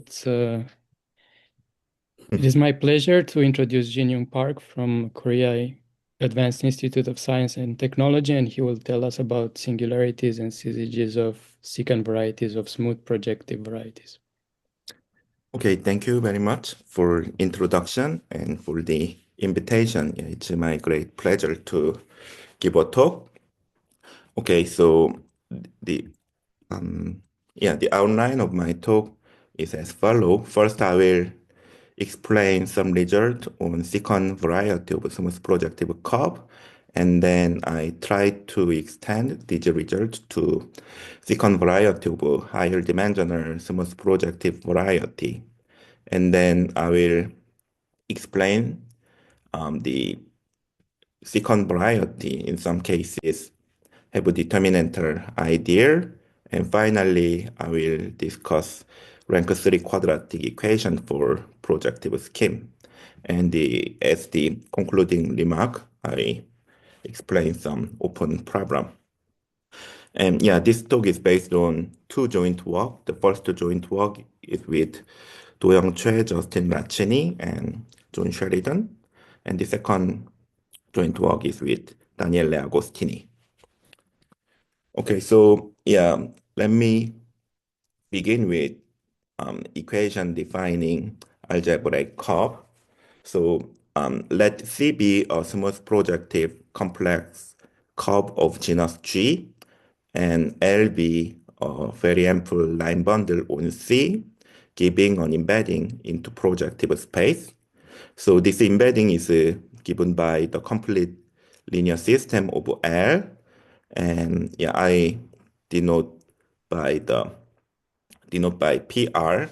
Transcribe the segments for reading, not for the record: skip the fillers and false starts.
It's, it is my pleasure to introduce Jin Young Park from Korea Advanced Institute of Science and Technology, and he will tell us about singularities and syzygies of secant varieties of smooth projective varieties. Okay, thank you very much for introduction and for the invitation. Yeah, it's my great pleasure to give a talk. Okay, so the the outline of my talk is as follow. First, I will explain some result on secant variety of smooth projective curve, and then I try to extend these results to secant variety of higher dimensional smooth projective variety. And then I will explain the secant variety in some cases have a determinantal idea. And finally, I will discuss rank 3 quadratic equation for projective scheme. And as the concluding remark, I explain some open problem. And yeah, this talk is based on two joint work. The first joint work is with Do-Young Choi, Justin Racchini, and John Sheridan. And the second joint work is with Daniele Agostini. Okay, so yeah, let me begin with equation defining algebraic curve. So let C be a smooth projective complex curve of genus G, and L be a very ample line bundle on C, giving an embedding into projective space. So this embedding is given by the complete linear system of L, and yeah, I denote by PR,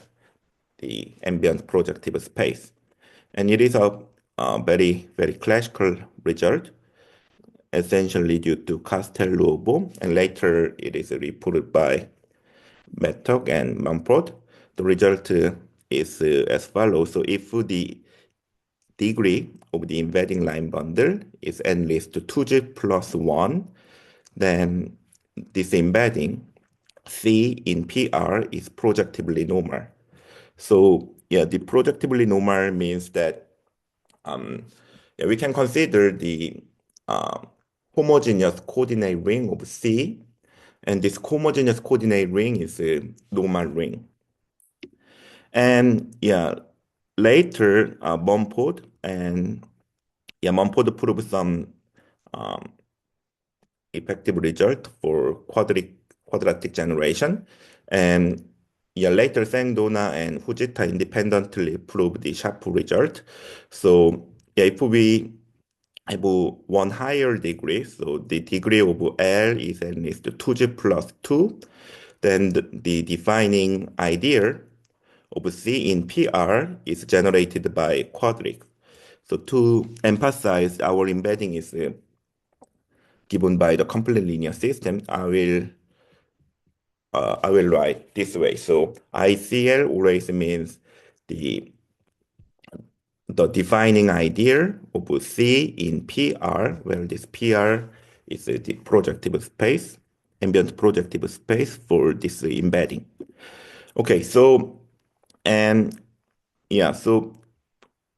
the ambient projective space. And it is a very, very classical result, essentially due to Castel-Lobo, and later it is reported by Mattock and Mumford. The result is as follows. So if the degree of the embedding line bundle is n raised to 2g plus 1, then this embedding C in PR is projectively normal. So yeah, the projectively normal means that yeah, we can consider the homogeneous coordinate ring of C, and this homogeneous coordinate ring is a normal ring. And yeah, later Mumford proved some effective result for quadratic generation. And yeah, later Sangdona and Fujita independently proved the sharp result. So yeah, if we have one higher degree, so the degree of L is at least 2g plus 2, then the defining idea of C in PR is generated by quadric. So to emphasize our embedding is given by the complete linear system, I will write this way. So ICL always means the defining idea of C in PR, where this PR is the projective space, ambient projective space for this embedding. Okay, so and yeah, so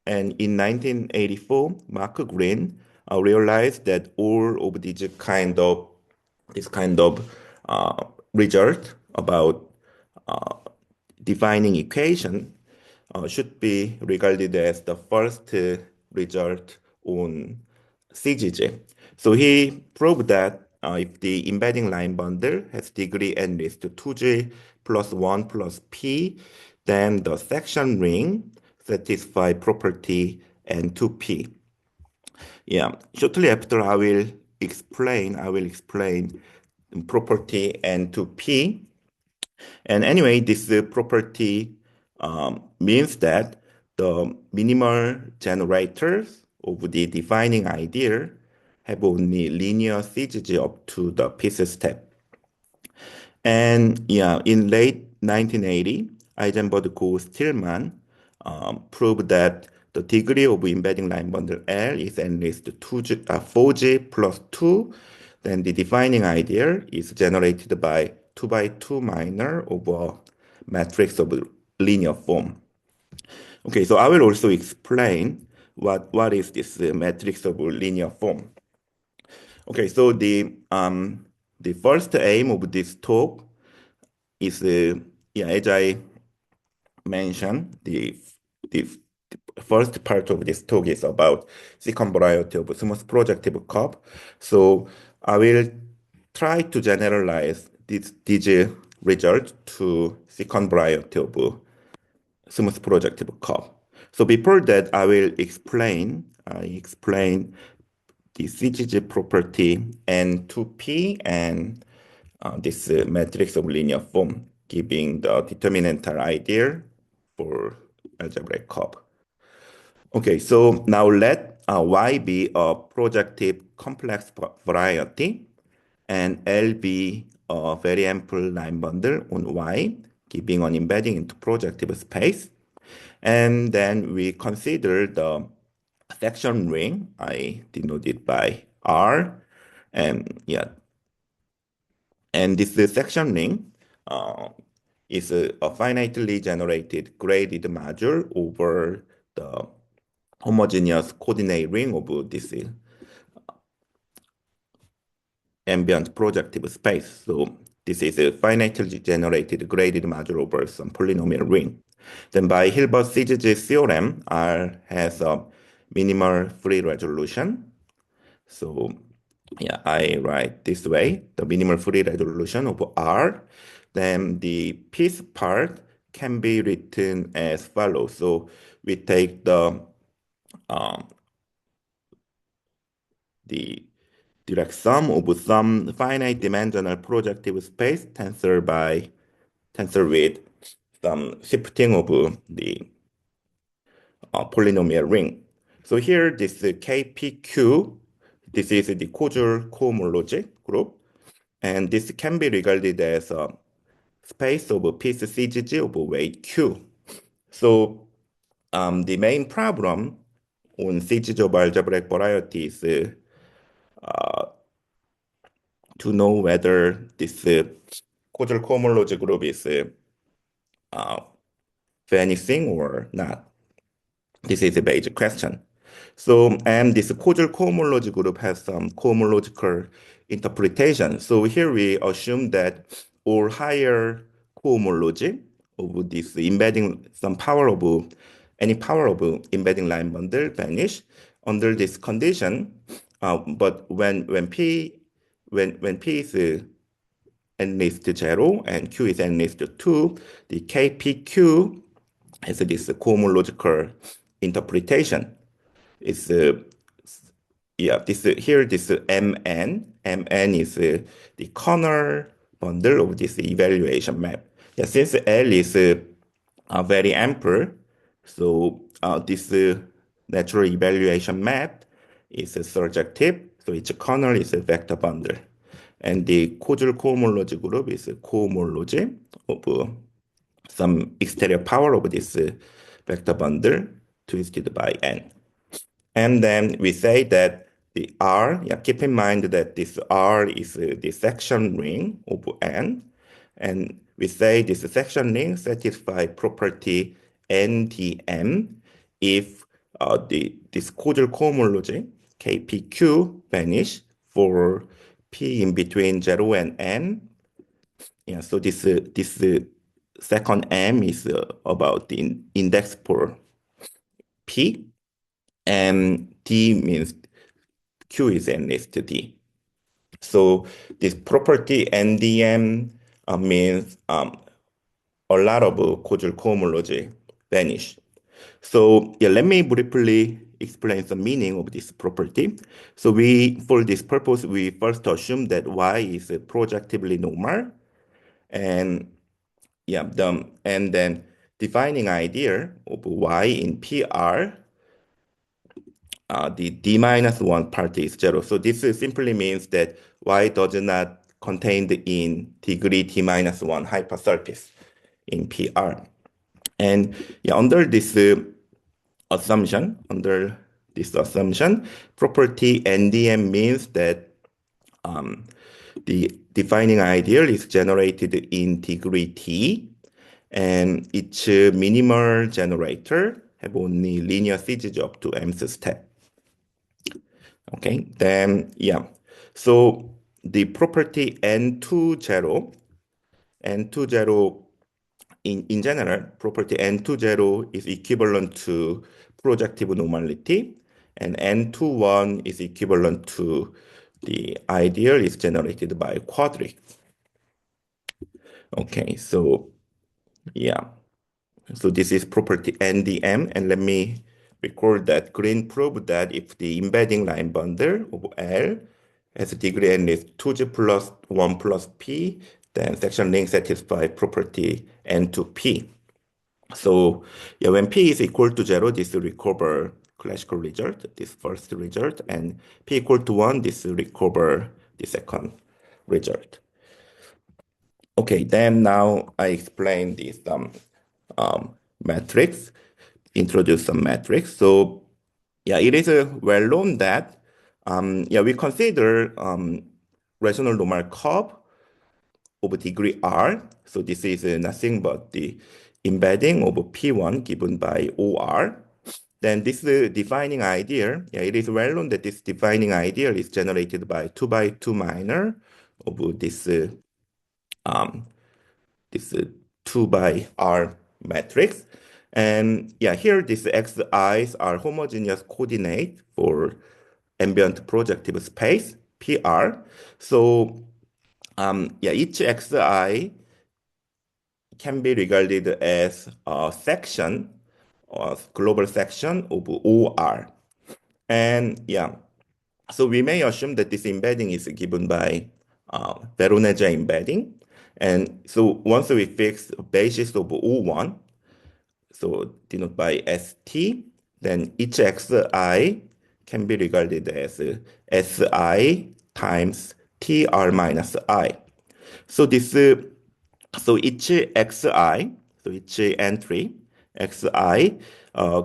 and in 1984, Mark Green realized that all of these this kind of result about defining equation should be regarded as the first result on CGJ. So he proved that if the embedding line bundle has degree n raised to 2G plus 1 plus P, then the section ring satisfy property N2P. Yeah, shortly after I will explain property N2P. And anyway, this property means that the minimal generators of the defining idea have only linear syzygy up to the piece step. And yeah, in late 1980, Eisenberg Stillman proved that the degree of embedding line bundle L is at least 4G plus 2. Then the defining idea is generated by 2 by 2 minor over matrix of linear form. Okay, so I will also explain what is this matrix of linear form. Okay, so the first aim of this talk is as I mentioned, the first part of this talk is about second variety of smooth projective curve. So I will try to generalize these results to second variety of smooth projective curve. So before that, I explain the CGG property N2P and this matrix of linear form, giving the determinantal ideal for algebraic curve. Okay, so now let Y be a projective complex variety and L be a very ample line bundle on Y, giving an embedding into projective space. And then we consider the section ring, I denoted by R, and and this section ring is a finitely generated graded module over the homogeneous coordinate ring of this ambient projective space. So this is a finitely generated graded module over some polynomial ring. Then by Hilbert-CGG theorem, R has a minimal free resolution. So I write this way, the minimal free resolution of R. Then the piece part can be written as follows. So we take the direct sum of some finite dimensional projective space tensor with some shifting of the polynomial ring. So here, this KPQ, this is the causal cohomology group, and this can be regarded as a space of a piece CGG of weight Q. So the main problem on CGG of algebraic variety is to know whether this causal cohomology group is vanishing or not. This is a basic question. So, and this causal cohomology group has some cohomological interpretation. So here we assume that all higher cohomology of this embedding some power of any power of embedding line bundle vanish under this condition. But when P is n raised to 0 and Q is n raised to 2, the KPQ has this cohomological interpretation. It's this MN is the corner bundle of this evaluation map. Since L is very ample, so this natural evaluation map is surjective, so its kernel is a vector bundle. And the causal cohomology group is a cohomology of some exterior power of this vector bundle twisted by N. And then we say that the R, keep in mind that this R is the section ring of N. And we say this section ring satisfies property NDM if this causal cohomology KPQ vanish for P in between 0 and N. So this second M is about the index for P, and D means Q is n raised to D. So this property NDM means a lot of causal cohomology vanish. So let me briefly explain the meaning of this property. So for this purpose, we first assume that Y is projectively normal, and and then defining idea of Y in PR, the D-1 part is 0. So this simply means that Y does not contained in degree D-1 hypersurface in PR. And under this assumption, property NDM means that the defining ideal is generated in degree T, and each minimal generator have only linear series up to mth step. Okay, then yeah. So the property n20, n20 in general, property n20 is equivalent to projective normality, and n21 is equivalent to the ideal is generated by quadric. Okay, so yeah. So this is property NDM, and let me record that Green proved that if the embedding line bundle of L has a degree n is 2G plus 1 plus P, then section length satisfy property N to P. So yeah, when P is equal to 0, this will recover classical result, this first result, and P equal to 1, this will recover the second result. Okay, then now I explain this matrix, introduce some matrix. So yeah, it is well known that yeah, we consider rational normal curve of degree R. So this is nothing but the embedding of P1 given by OR. Then this defining ideal, yeah, it is well known that this defining ideal is generated by 2 by 2 minor of this this 2 by R matrix. And yeah, here these xi's are homogeneous coordinate for ambient projective space, PR. So yeah, each xi can be regarded as a section, a global section of OR. And yeah, so we may assume that this embedding is given by Veronese embedding. And so once we fix basis of O1, so denoted by ST, then each xi can be regarded as Si times TR minus I. So this, so each xi, so each entry xi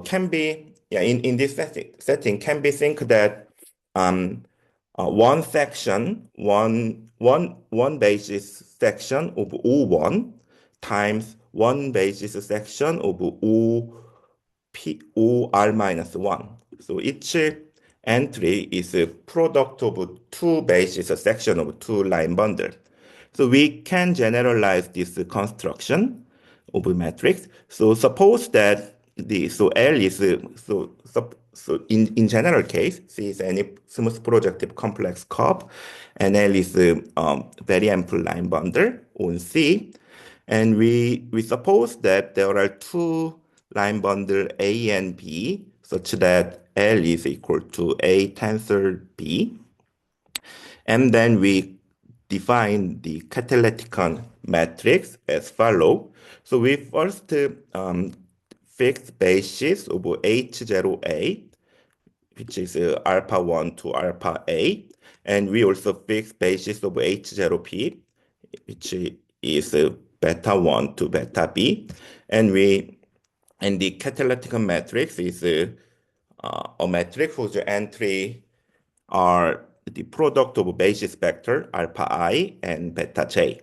can be, yeah, in this setting can be think that one section, one basis section of O1 times one basis section of OR minus 1. So each entry is a product of two basis section of two line bundle. So we can generalize this construction of a matrix. So suppose that so L is so in general case, C is any smooth projective complex curve, and L is very ample line bundle on C, and we suppose that there are two line bundle A and B such that L is equal to A tensor B, and then we define the catalecticon matrix as follow. So we first fix basis of H0A, which is alpha 1 to alpha A. And we also fix basis of H0P, which is beta 1 to beta B. And the catalecticon matrix is a matrix whose entry are the product of basis vector alpha I and beta J.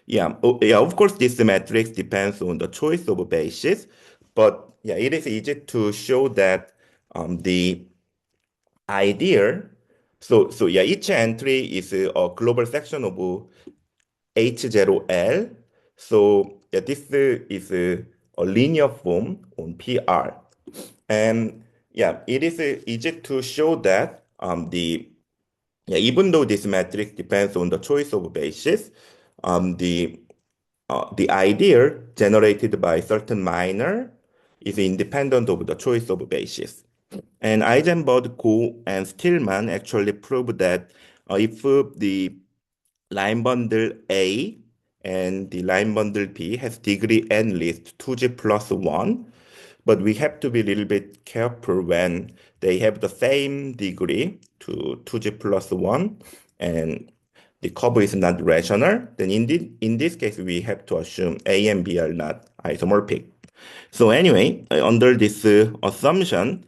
Yeah, yeah, of course, this matrix depends on the choice of basis, but yeah, it is easy to show that the ideal, so yeah, each entry is a global section of H0L. So yeah, this is a linear form on PR. And yeah, it is easy to show that yeah, even though this matrix depends on the choice of basis, the ideal generated by certain minor is independent of the choice of basis. And Eisenberg, Go, and Stillman actually proved that if the line bundle A and the line bundle B has degree n least 2G plus 1, but we have to be a little bit careful when they have the same degree to 2G plus 1 and the curve is not rational, then in this case, we have to assume A and B are not isomorphic. So anyway, under this assumption,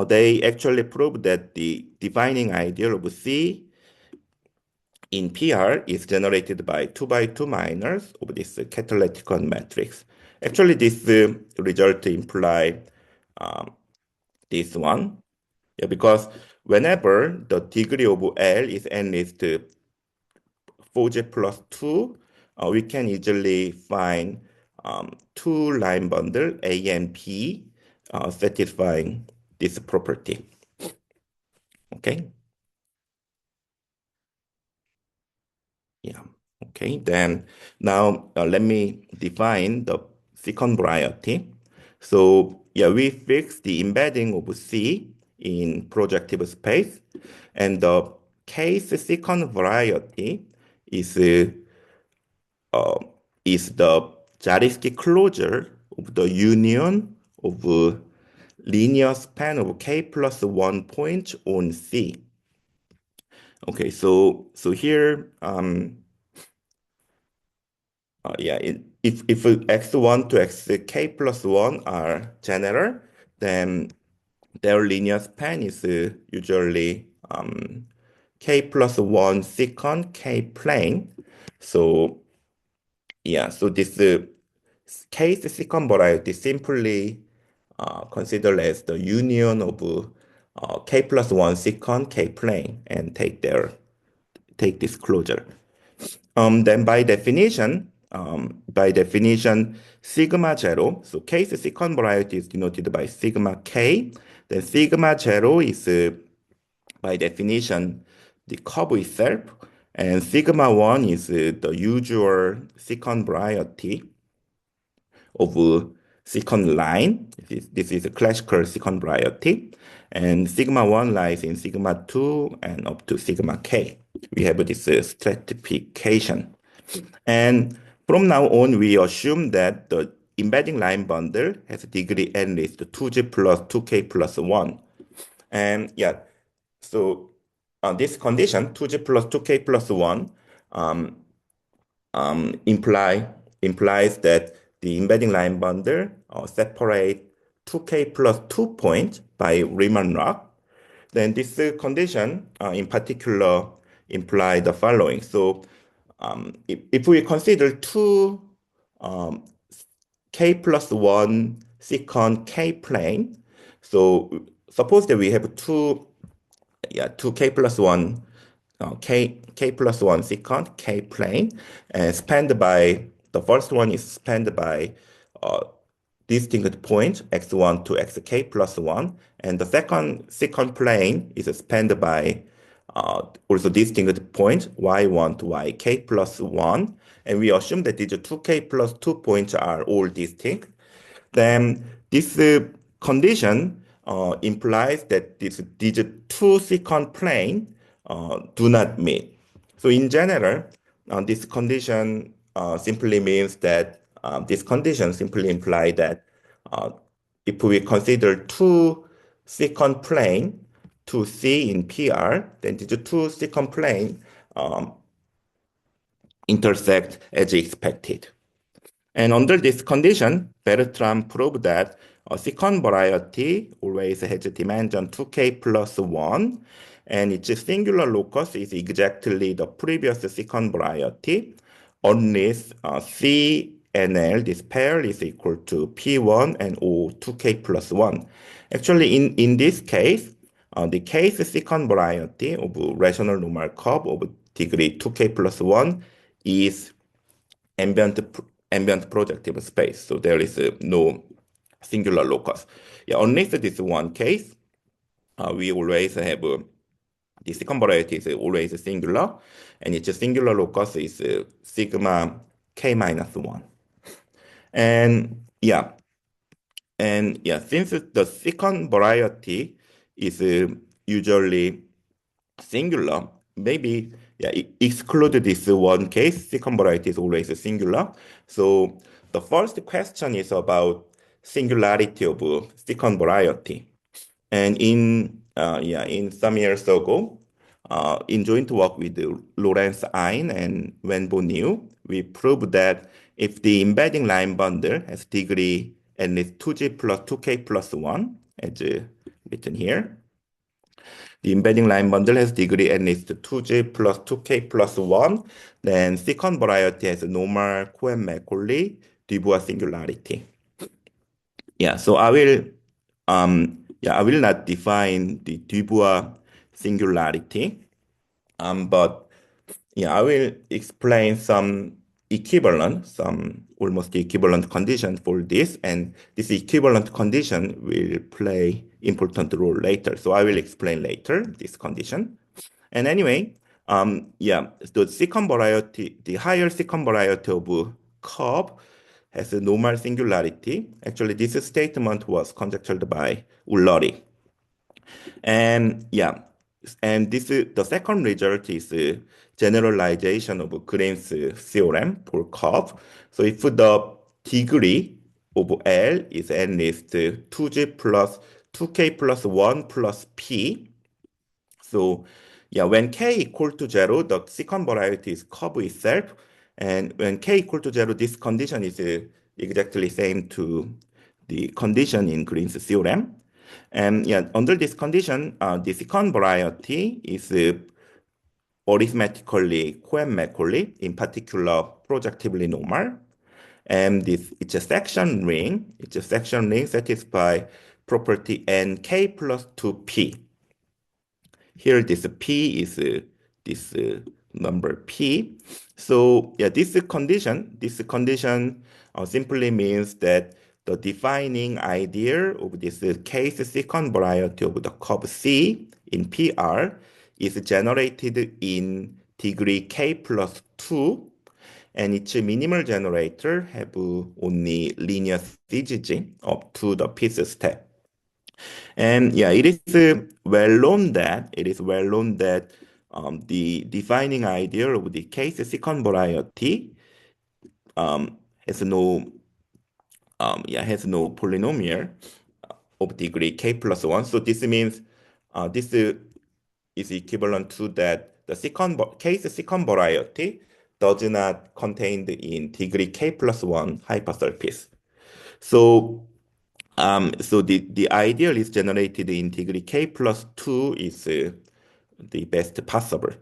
they actually proved that the defining ideal of C in PR is generated by 2 by 2 minors of this catalytic matrix. Actually, this result imply this one. Yeah, because whenever the degree of L is n least 4j plus 2, we can easily find two line bundle A and B satisfying this property. Okay. Yeah. Okay. Then now let me define the second variety. So yeah, we fix the embedding of C in projective space, and the case second variety is the Zariski closure of the union of a linear span of k plus 1 point on C. Okay, so here, if x1 to xk plus 1 are general, then their linear span is usually k plus 1 secant k plane. So yeah, so this case secant variety simply considered as the union of k plus 1 secant k plane and take this closure. Then by definition, sigma zero, so case secant variety is denoted by sigma k. Then sigma zero is by definition the curve itself, and sigma 1 is the usual secant variety of secant line. This is a classical secant variety. And sigma 1 lies in sigma 2 and up to sigma k. We have this stratification. And from now on, we assume that the embedding line bundle has a degree n least 2g plus 2k plus 1. And yeah, so this condition, 2g plus 2k plus 1, implies that the embedding line bundle separate 2k plus 2 points by Riemann rock. Then this condition in particular imply the following. So if we consider two k plus 1 secant k plane, so suppose that we have two k plus 1 k plus 1 secant k plane, and spanned by, the first one is spanned by distinct point x1 to xk plus 1, and the second plane is spanned by also distinct point y1 to yk plus 1, and we assume that these 2k plus 2 points are all distinct. Then this condition implies that these two secant plane do not meet. So in general, this condition simply means that this condition simply implies that if we consider two secant plane to C in PR, then these two secant plane intersect as expected. And under this condition, Bertrand proved that a secant variety always has a dimension 2k plus 1, and its singular locus is exactly the previous secant variety, unless C and L, this pair, is equal to P1 and O 2k plus 1. Actually, in this case, the case secant variety of rational normal curve of degree 2k plus 1 is ambient projective space. So there is no singular locus. Yeah, unless this one case, we always have the secant variety is always singular, and its singular locus is sigma k minus 1. And yeah, since the secant variety is usually singular, maybe exclude this one case. Secant variety is always singular. So the first question is about singularity of secant variety. And in some years ago, in joint work with Lawrence Ein and Wen Bo Niu, we proved that if the embedding line bundle has degree at least 2g plus 2k plus 1, as written here, The embedding line bundle has degree at least 2G plus 2K plus 1. Then second variety has normal Cohen-Macaulay Dubois singularity. Yeah, so I will not define the Dubois singularity, but yeah, I will explain some almost equivalent condition for this, and this equivalent condition will play important role later. So I will explain later this condition. And anyway, the second variety, the higher second variety of curve has a normal singularity. Actually, this statement was conjectured by Ullory. And the second result is a generalization of Green's theorem for curve. So if the degree of L is at least 2G plus 2K plus 1 plus P, so when K equal to 0, the second variety is curve itself. And when K equal to 0, this condition is exactly same to the condition in Green's theorem. And under this condition, the second variety is arithmetically Cohen-Macaulay, in particular projectively normal. And it's a section ring. It's a section ring satisfy property nk plus 2p. Here, this p is this number p. So this condition simply means that the defining idea of this case second variety of the curve C in PR is generated in degree k plus 2, and its minimal generator have only linear CGG up to the piece step. And it is well known that the defining idea of the case second variety has no polynomial of degree k plus 1. So this means this is equivalent to that the case second variety does not contained in degree k plus 1 hypersurface. So the ideal is generated in degree k plus 2 is the best possible.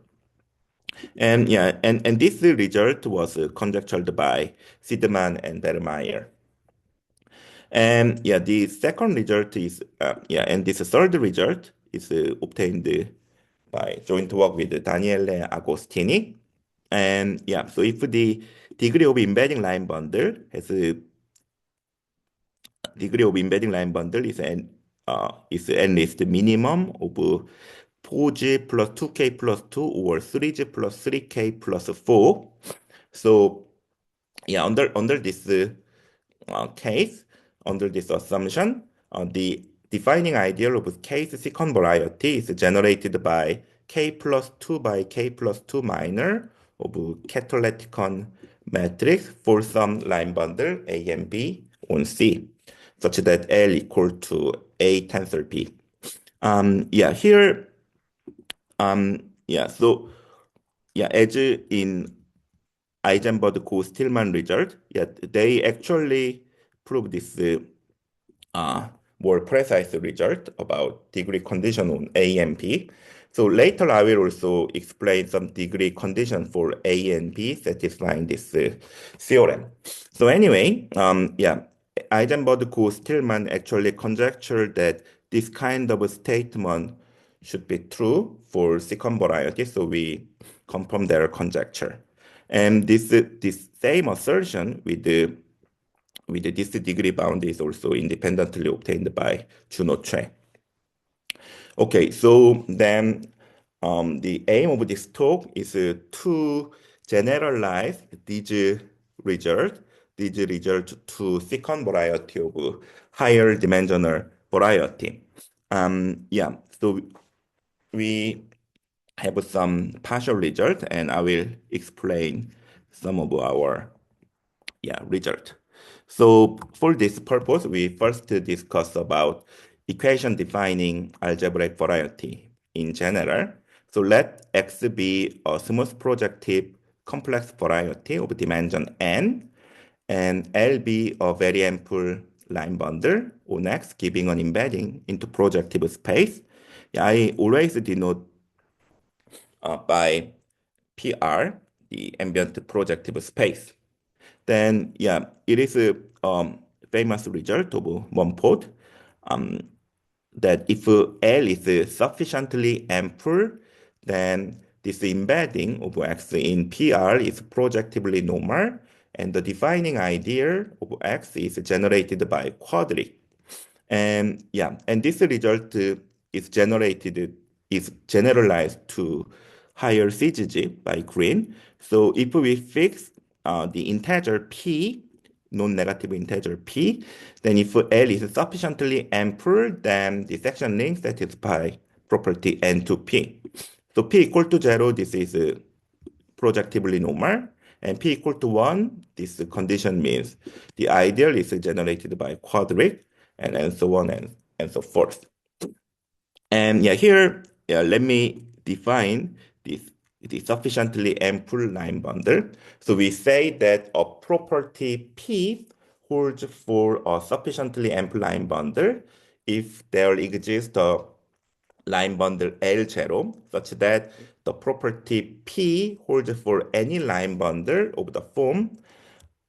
And this result was conjectured by Siedman and Bellmeyer. And the second result is and this third result is obtained by joint work with Daniele Agostini. And so if the degree of embedding line bundle has degree of embedding line bundle is at least the minimum of 4G plus 2K plus 2 or 3G plus 3K plus 4. So under this case, under this assumption, the defining ideal of case second variety is generated by K plus 2 by K plus 2 minor of Catalecticon matrix for some line bundle A and B on C, such that L equal to A tensor B. As in Eisenberg-Stillman result, they actually prove this more precise result about degree condition on A and B. So later I will also explain some degree condition for A and B satisfying this theorem. So anyway, Eisenberg-Stillman actually conjectured that this kind of statement should be true for second variety, so we confirm their conjecture. And this same assertion with this degree bound is also independently obtained by Juno Choi. Okay, so then the aim of this talk is to generalize these results to second variety of higher dimensional variety. So we have some partial result, and I will explain some of our result. So for this purpose, we first discuss about equation defining algebraic variety in general. So let X be a smooth projective complex variety of dimension n, and L be a very ample line bundle on X, giving an embedding into projective space. I always denote by PR, the ambient projective space. Then, it is a famous result of Mumford that if L is sufficiently ample, then this embedding of X in PR is projectively normal, and the defining idea of X is generated by quadric. And this result is generalized to higher CGG by Green. So if we fix the integer p, non-negative integer p, then if L is sufficiently ample, then the section ring satisfy property n to p. So p equal to 0, this is projectively normal. And p equal to 1, this condition means the ideal is generated by quadric, and so on and so forth. And here, let me define the sufficiently ample line bundle. So we say that a property P holds for a sufficiently ample line bundle if there exists a line bundle L0 such that the property P holds for any line bundle of the form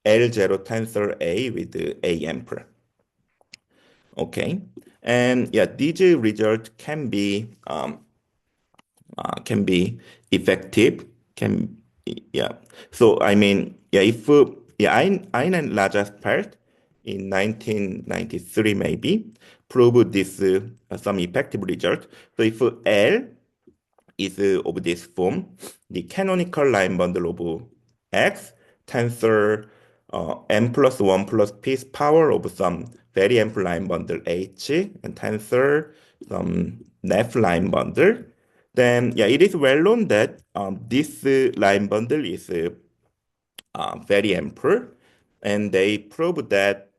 L0 tensor A with A ample. Okay, and these results can be effective. So I mean, if Einen Lajaspert in 1993 maybe proved this some effective result. So if L is of this form, the canonical line bundle of X tensor n plus 1 plus p's power of some very ample line bundle H and tensor some Neff line bundle, then it is well known that this line bundle is very ample, and they prove that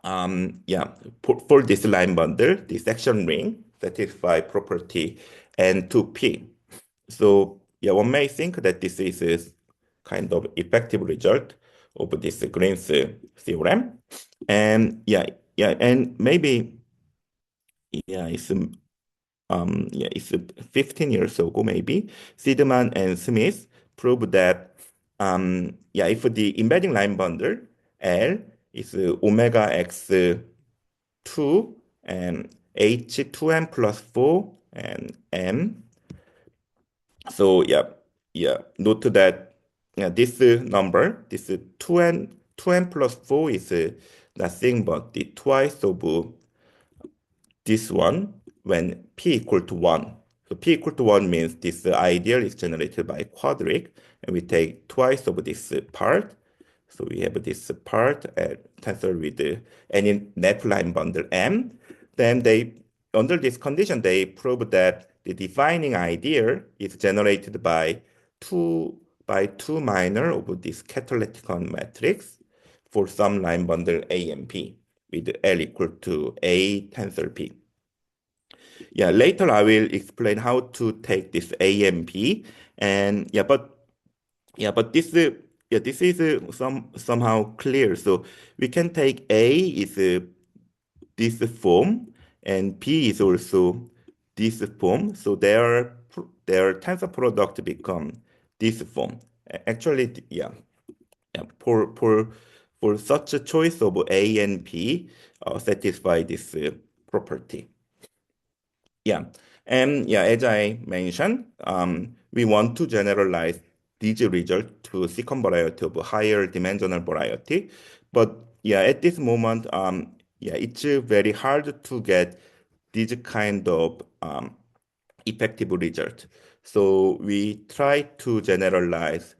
for this line bundle, the section ring satisfy property N2P. So one may think that this is a kind of effective result of this Green's theorem, and and maybe it's 15 years ago maybe Siedman and Smith proved that if the embedding line bundle L is omega x 2 and h2m plus 4 and m. So note that this number, this 2n plus 4 is nothing but the twice of this one when p equal to 1. So p equal to 1 means this ideal is generated by quadric, and we take twice of this part. So we have this part tensor with any net line bundle M. Then under this condition, they prove that the defining ideal is generated by two minor of this catalecticon matrix for some line bundle A and P with L equal to A tensor P. Later I will explain how to take this A and P, and but this is somehow clear. So we can take A is this form, and P is also this form. So their tensor product become this form. Actually, for such a choice of A and P, satisfy this property. And as I mentioned, we want to generalize these results to second variety of higher dimensional variety. But at this moment, it's very hard to get this kind of effective result. So we try to generalize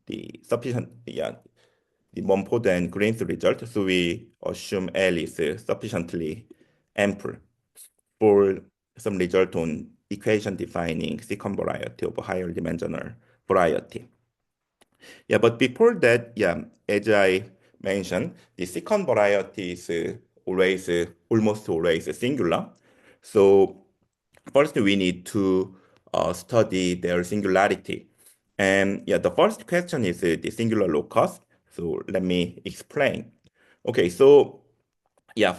the sufficient, the Mumford and Green's result. So we assume L is sufficiently ample for some result on equation defining second variety of higher dimensional variety. But before that, as I mentioned, the second variety is almost always singular. So first we need to study their singularity. And the first question is the singular locus. So let me explain. Okay, so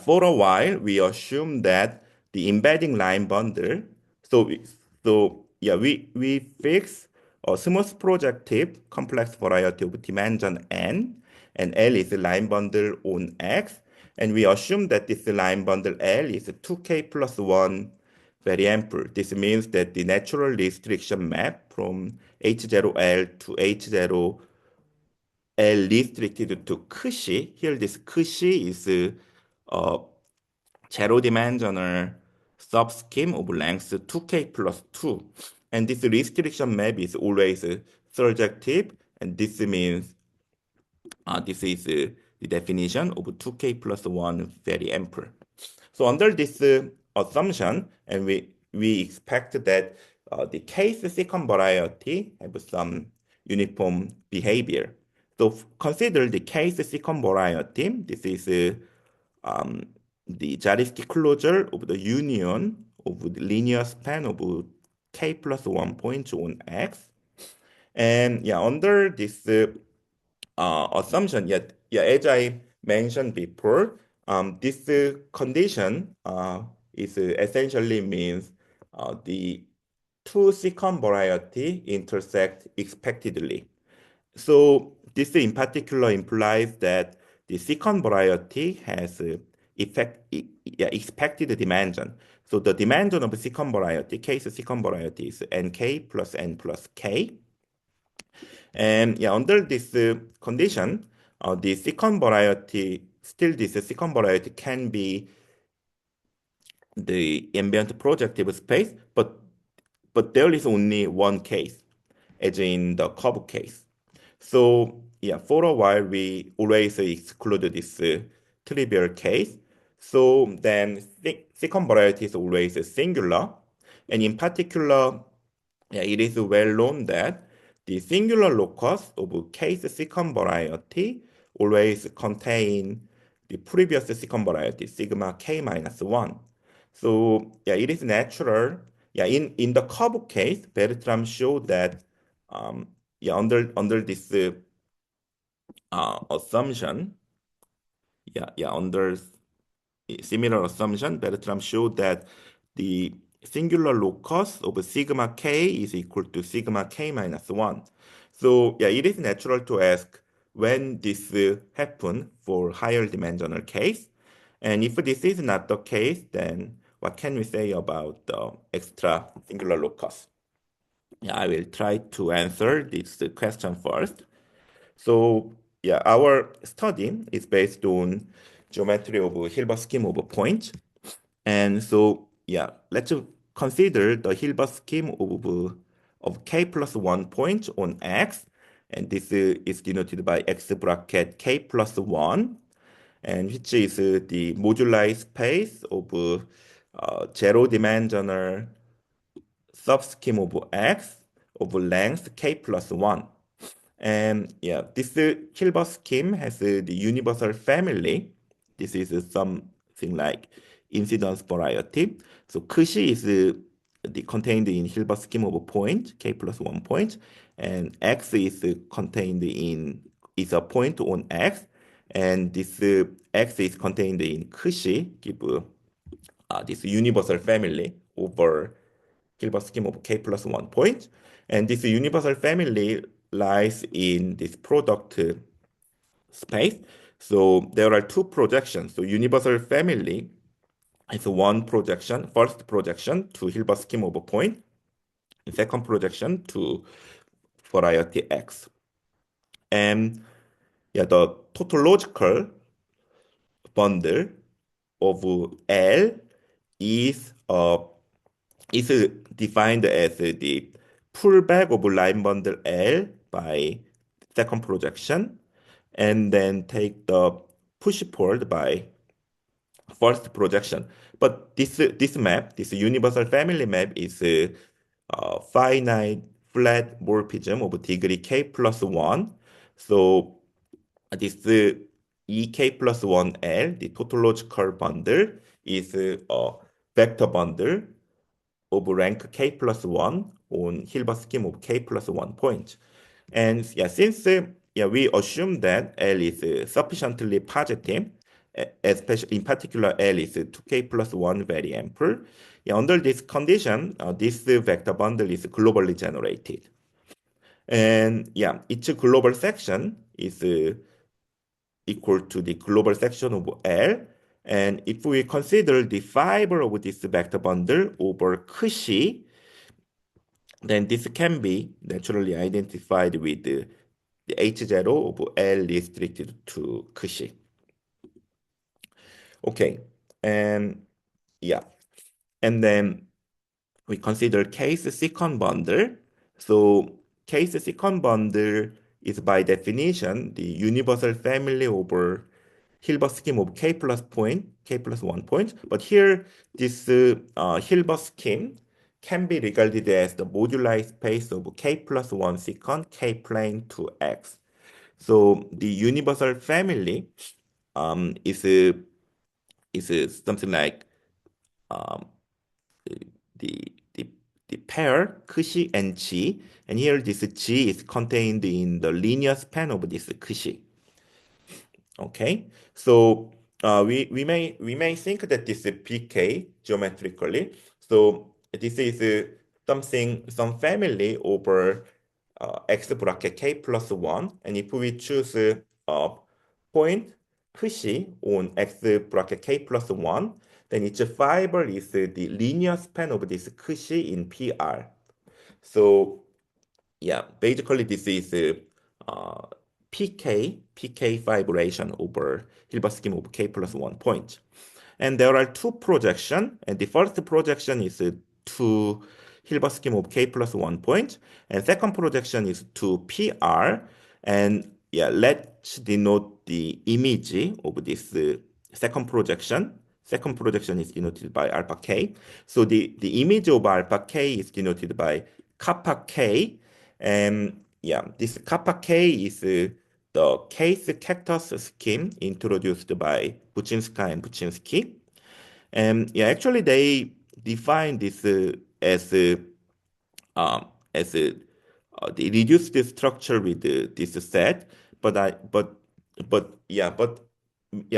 for a while we assume that the embedding line bundle. So, yeah, we fix a smooth projective complex variety of dimension n, and L is a line bundle on X, and we assume that this line bundle L is 2K plus 1 very ample. This means that the natural restriction map from H0L to H0L restricted to Cauchy. Here, this Cauchy is a zero-dimensional subscheme of length 2K plus 2. And this restriction map is always surjective, and this means this is the definition of 2K plus 1 very ample. So under this assumption, and we expect that the case secant variety have some uniform behavior. So consider the case secant variety. This is the Zariski closure of the union of the linear span of k plus 1 points on X. And yeah, under this assumption, as I mentioned before, this condition is essentially means the two secant variety intersect expectedly. So this in particular implies that the secant variety has expected dimension. So the dimension of secant variety, case secant variety is nk plus n plus k. And yeah, under this condition, the secant variety, still this secant variety can be the ambient projective space, but there is only one case, as in the curve case. So yeah, for a while we always exclude this trivial case. So then secant variety is always singular, and in particular, yeah, it is well known that the singular locus of case secant variety always contain the previous secant variety sigma k minus 1. So yeah, it is natural. Yeah, in the curve case, Bertram showed that yeah, under this assumption, under similar assumption, Bertram showed that the singular locus of sigma k is equal to sigma k minus 1. So yeah, it is natural to ask when this happen for higher dimensional case. And if this is not the case, then what can we say about the extra singular locus? Yeah, I will try to answer this question first. So yeah, our study is based on geometry of Hilbert scheme of points. And so yeah, let's consider the Hilbert scheme of k plus 1 point on X. And this is denoted by X bracket k plus 1, and which is the moduli space of zero-dimensional subscheme of X of length k plus 1. And yeah, this Hilbert scheme has the universal family. This is something like incidence variety. So Cauchy is contained in Hilbert scheme of a point, k plus 1 point, and X is contained in is a point on X, and this X is contained in Cauchy, give this universal family over Hilbert scheme of k plus 1 point. And this universal family lies in this product space. So there are two projections. So universal family is one projection, first projection to Hilbert scheme of a point, and second projection to variety X. And yeah, the tautological bundle of L is defined as the pullback of line bundle L by second projection, and then take the push forward by first projection. But this map, this universal family map, is a finite flat morphism of degree k plus 1. So this ek plus 1L, the tautological bundle, is a vector bundle of rank k plus 1 on Hilbert scheme of k plus 1 point. And yeah, since we assume that L is sufficiently positive, especially in particular L is 2k plus 1 very ample. Yeah, under this condition, this vector bundle is globally generated. And yeah, each global section is equal to the global section of L. And if we consider the fiber of this vector bundle over Cauchy, then this can be naturally identified with the H0 of L restricted to Cauchy. Okay, and yeah, and then we consider case secant bundle. So case secant bundle is by definition the universal family over Hilbert scheme of k plus 1 point. But here this Hilbert scheme can be regarded as the moduli space of k plus 1 secant k plane to x. So the universal family is something like um, the the the pair Cauchy and G, and here this G is contained in the linear span of this Cauchy. Okay, so we may think that this is PK geometrically. So this is some family over x bracket k plus 1, and if we choose a point Cauchy on x bracket k plus 1, then each fiber is the linear span of this Cauchy in PR. So yeah, basically this is PK vibration over Hilbert scheme of k plus 1 point. And there are two projections, and the first projection is to Hilbert scheme of k plus 1 point, and second projection is to PR. And yeah, let's denote the image of this second projection. Second projection is denoted by alpha k. So the image of alpha k is denoted by kappa k. And yeah, this kappa k is the case cactus scheme introduced by Buczynska and Buczynski. And yeah, actually they define this um, as they reduce the structure with this set, but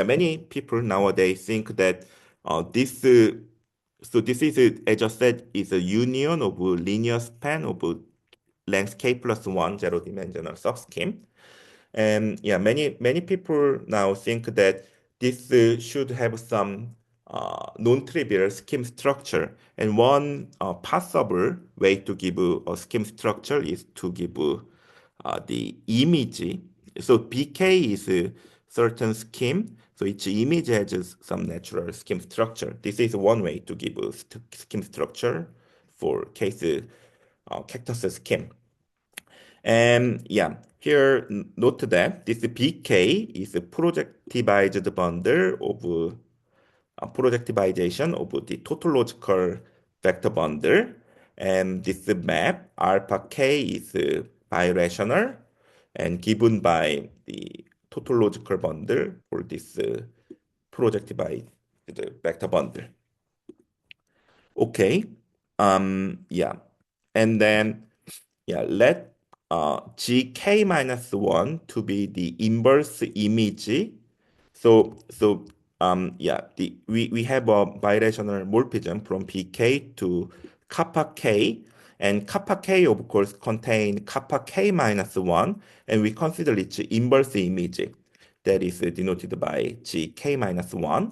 many people nowadays think that this so this is as I said is a union of a linear span of length k plus 1 zero-dimensional subscheme. And yeah, many people now think that this should have some non-trivial scheme structure. And one possible way to give a scheme structure is to give the image. So BK is a certain scheme. So each image has some natural scheme structure. This is one way to give a scheme structure for case cactus scheme. And yeah, here note that this BK is a projectivized bundle of projectivization of the tautological vector bundle. And this map alpha k is birational and given by the tautological bundle for this projectivized vector bundle. Okay. Yeah. And then yeah, let gk minus 1 to be the inverse image. So yeah, we have a birational morphism from pk to kappa k, and kappa k of course contain kappa k minus 1, and we consider its inverse image that is denoted by gk minus 1.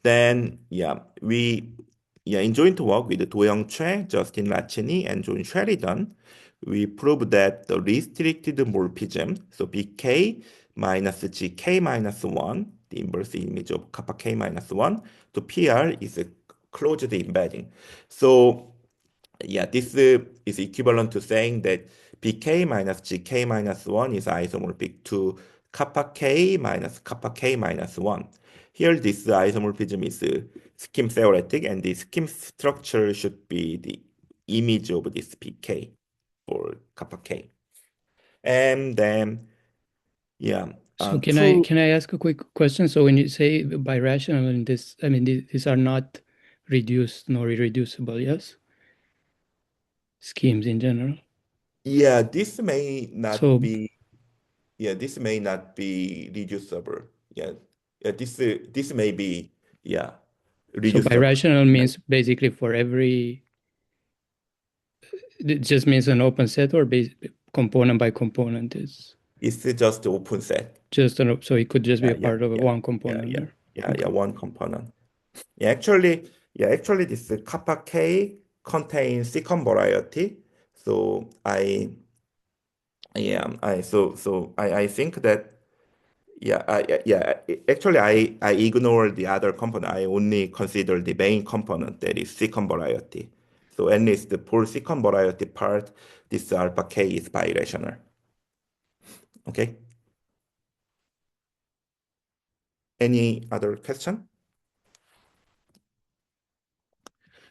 Then yeah, in joint work with Do-Young Choi, Justin Lachini, and John Sheridan, we proved that the restricted morphism, so BK minus GK minus 1, the inverse image of kappa K minus 1, to PR is a closed embedding. So yeah, this is equivalent to saying that BK minus GK minus 1 is isomorphic to kappa K minus kappa K minus 1. Here, this isomorphism is scheme theoretic, and the scheme structure should be the image of this PK for kappa K. And then, yeah, So can I two, can I ask a quick question? So when you say birational in this, I mean these are not reduced nor irreducible, yes? Schemes in general. yeah, this may not So be, yeah, this may not be reducible. Yeah, this may be So reducible. birational means basically for every, it just means an open set or component by component is It's just open set. just so it could just be Yeah, a part of one yeah, component yeah, there. yeah, Okay. yeah, one component. Actually, this kappa K contains second variety. So I think that actually I ignore the other component. I only consider the main component that is second variety. So at least for second variety part, this alpha K is birational. Okay. Any other question?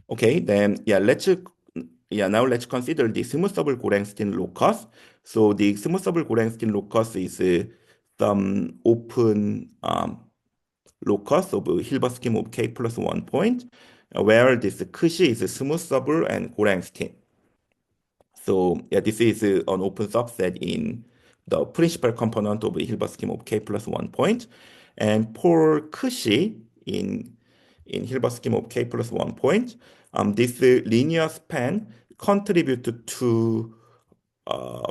Okay, then now let's consider the smoothable Gorenstein locus. So the smoothable Gorenstein locus is some open locus of Hilbert scheme of K plus 1 point, where this cushy is smoothable and Gorenstein. So this is an open subset in the principal component of the Hilbert scheme of K plus 1 point. And for cushy in Hilbert scheme of K plus 1 point, this linear span contribute to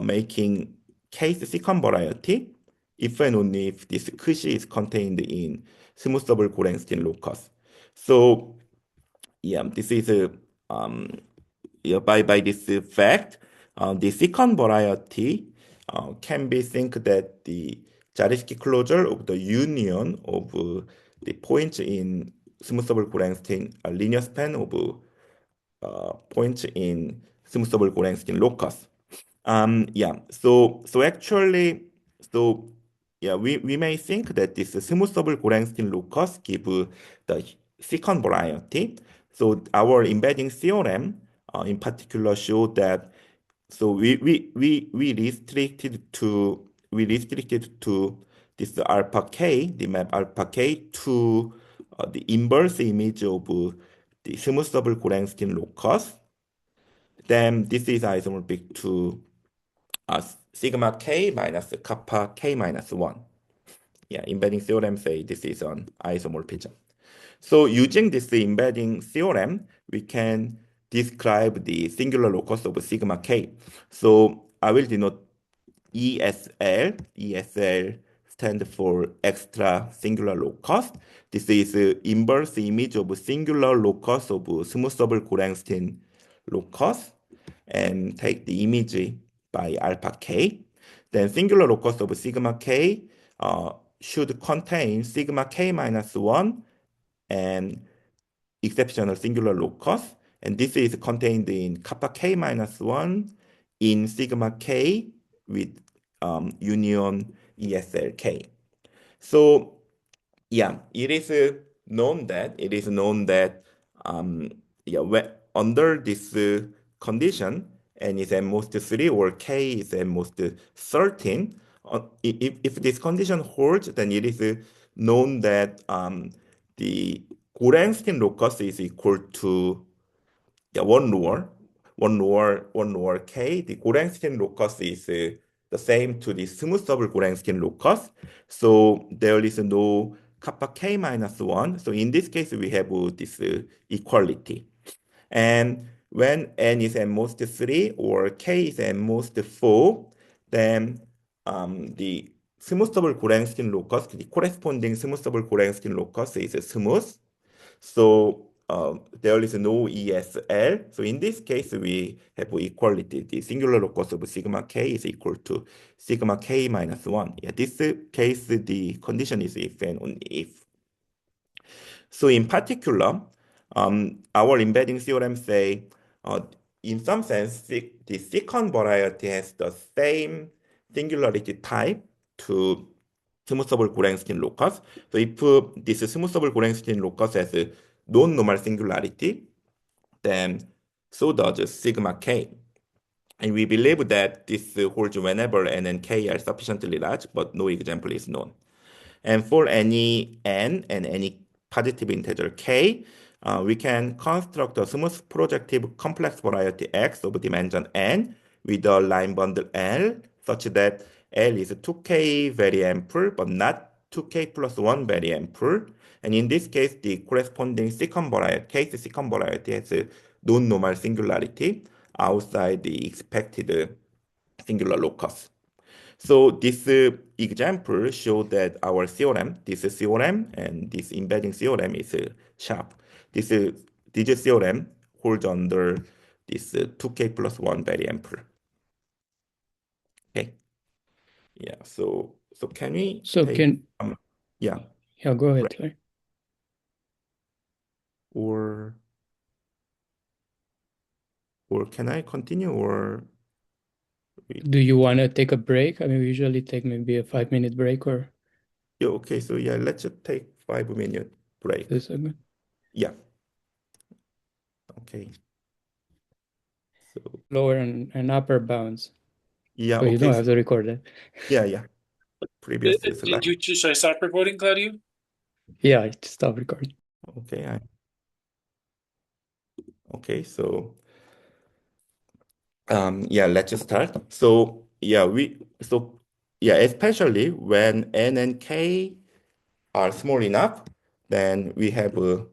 making case secant variety if and only if this cushy is contained in smoothable Gorenstein locus. So this is by this fact, the secant variety can be think that the Zariski closure of the union of the points in smoothable Gorenstein linear span of points in smoothable Gorenstein locus. So actually, so we may think that this smoothable Gorenstein locus give the secant variety. So our embedding theorem, in particular, showed that. So we restricted to this alpha k, the map alpha k to the inverse image of the smoothable Gorenstein locus. Then this is isomorphic to sigma k minus kappa k minus 1. Embedding theorem say this is an isomorphism. So using this embedding theorem, we can describe the singular locus of sigma k. So I will denote ESL. ESL stand for extra singular locus. This is inverse image of singular locus of smoothable Gorenstein locus and take the image by alpha k. Then singular locus of sigma k should contain sigma k minus 1 and exceptional singular locus. And this is contained in kappa k minus 1 in sigma k with union ESLK. So it is known that under this condition, n is at most 3 or k is at most 13, if this condition holds, then it is known that the Gorenstein locus is equal to 1 lower k. The Gorenstein locus is the same to the smoothable Gorenstein locus. So there is no kappa k minus 1. So in this case, we have this equality. And when n is at most 3 or k is at most 4, then the smoothable Gorenstein locus, the corresponding smoothable Gorenstein locus is smooth. So there is no ESL. So in this case, we have equality. The singular locus of sigma k is equal to sigma k minus 1. This case, the condition is if and only if. So in particular, our embedding theorem say, in some sense, the secant variety has the same singularity type to smoothable Gorenstein locus. So if this smoothable Gorenstein locus has a non-normal singularity, then so does sigma k. And we believe that this holds whenever n and k are sufficiently large, but no example is known. And for any n and any positive integer k, we can construct a smooth projective complex variety X of dimension n with a line bundle L such that L is 2k very ample but not 2k plus 1 very ample. And in this case, the corresponding second variety, case second variety has a non-normal singularity outside the expected singular locus. So this example shows that our theorem, this theorem and this embedding theorem is sharp. This theorem holds under this 2k plus 1 very ample. Okay. Yeah. So can we So take can yeah, yeah, go ahead. right. Sorry. Or can I continue or Do you want to take a break? I mean, we usually take maybe a 5-minute break or yeah, okay, so yeah, let's just take 5 minute break. this segment. Yeah. Okay. So Lower and upper bounds. yeah, So you okay. don't have to record it. Yeah. Previous slide. Should I stop recording, Claudio? Yeah, I stop recording. Okay, okay, so yeah, let's just start. So yeah, especially when n and k are small enough, then we have a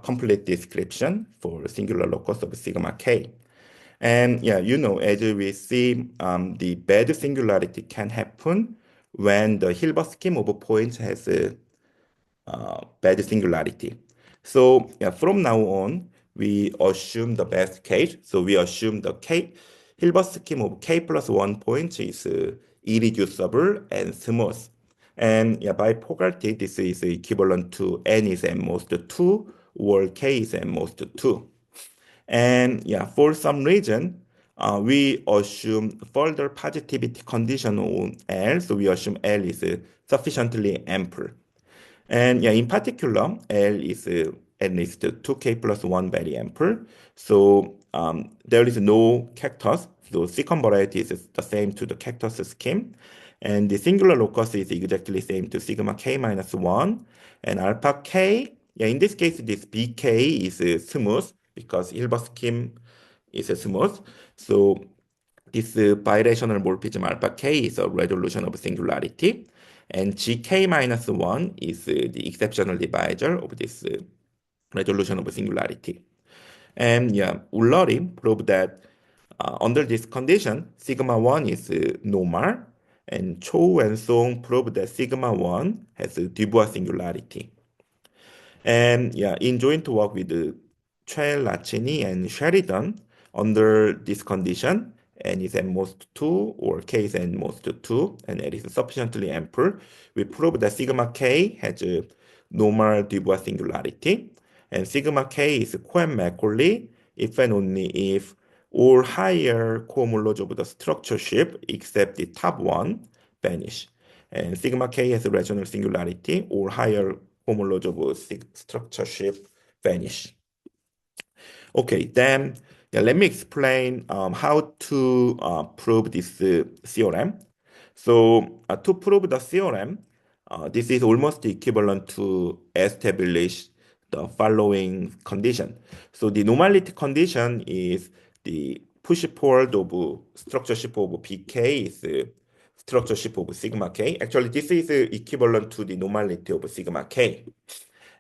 complete description for singular locus of sigma k. And yeah, as we see, the bad singularity can happen when the Hilbert scheme of points has a bad singularity. So yeah, from now on, we assume the best case. So we assume the Hilbert scheme of k plus 1 point is irreducible and smooth. And yeah, by Fogarty, this is equivalent to n is at most 2 or k is at most 2. And yeah, for some reason, we assume further positivity condition on L. So we assume L is sufficiently ample. And yeah, in particular, L is at least 2k plus 1 very ample. So there is no cactus. So second variety is the same to the cactus scheme. And the singular locus is exactly same to sigma k minus 1. And alpha k, yeah, in this case, this bk is smooth because Hilbert scheme is smooth. So this birational morphism alpha k is a resolution of singularity, and gk minus 1 is the exceptional divisor of this resolution of singularity. And yeah, Ullory proved that under this condition, sigma 1 is normal, and Cho and Song proved that sigma 1 has a Dubois singularity. And yeah, in joint work with Chell, Lachini, and Sheridan, under this condition, n is at most 2 or k is at most 2, and it is sufficiently ample, we prove that sigma k has a normal Dubois singularity, and sigma k is Cohen-Macaulay if and only if all higher cohomology of the structure shape except the top one vanish. And sigma k has a rational singularity or higher homology of structure shape vanish. Okay, then yeah, let me explain how to prove this theorem. So to prove the theorem, this is almost equivalent to establish the following condition. So the normality condition is the push forward of structure shape of pk is structure shape of sigma k. Actually, this is equivalent to the normality of sigma k.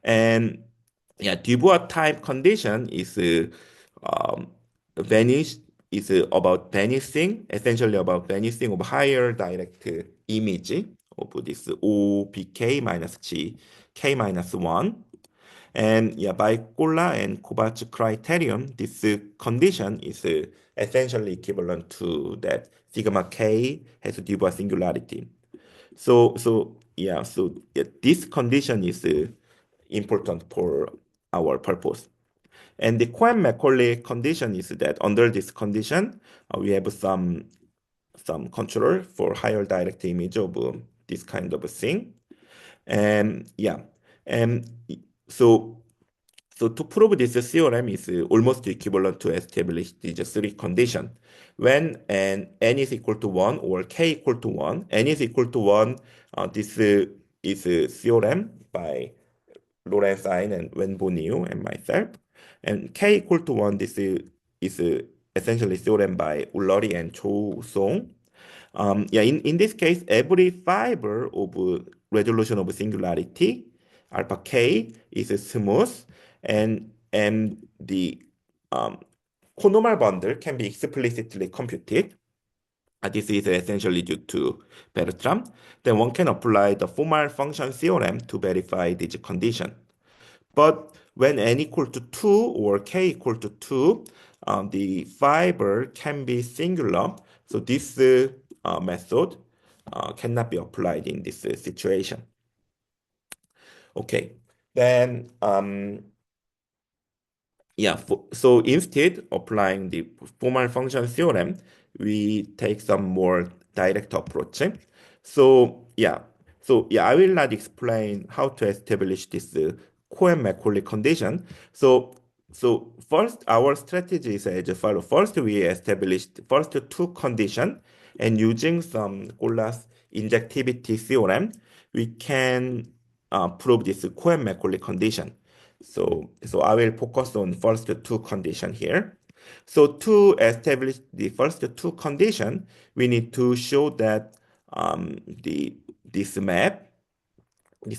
And yeah, Dubois type condition is vanish is about vanishing, essentially about vanishing of higher direct image of this O pk minus g k minus 1. And yeah, by Kolla and Kovacs criterion, this condition is essentially equivalent to that sigma k has a Dubois singularity. So yeah, this condition is important for our purpose. And the Cohen-Macaulay condition is that under this condition, we have some control for higher direct image of this kind of a thing. And yeah, and so to prove this theorem is almost equivalent to establish these three conditions. When n is equal to 1 or k equal to 1, n is equal to 1, this is a theorem by Lorenzine and Wenbo-Niu and myself. And k equal to 1, this is essentially theorem by Ullory and Cho Song. Yeah, in this case, every fiber of resolution of singularity. Alpha K is smooth, and the conormal bundle can be explicitly computed. This is essentially due to Bertram. Then one can apply the formal function theorem to verify this condition. But when n equal to 2 or k equal to 2, the fiber can be singular. So this method cannot be applied in this situation. Okay, then so instead applying the formal function theorem, we take some more direct approach. So I will not explain how to establish this Cohen-Macaulay condition. So first, our strategy is as follows. First, we established first two conditions, and using some Gollas injectivity theorem, we can prove this Cohen-Macaulay condition. So I will focus on first two conditions here. So to establish the first two conditions, we need to show that this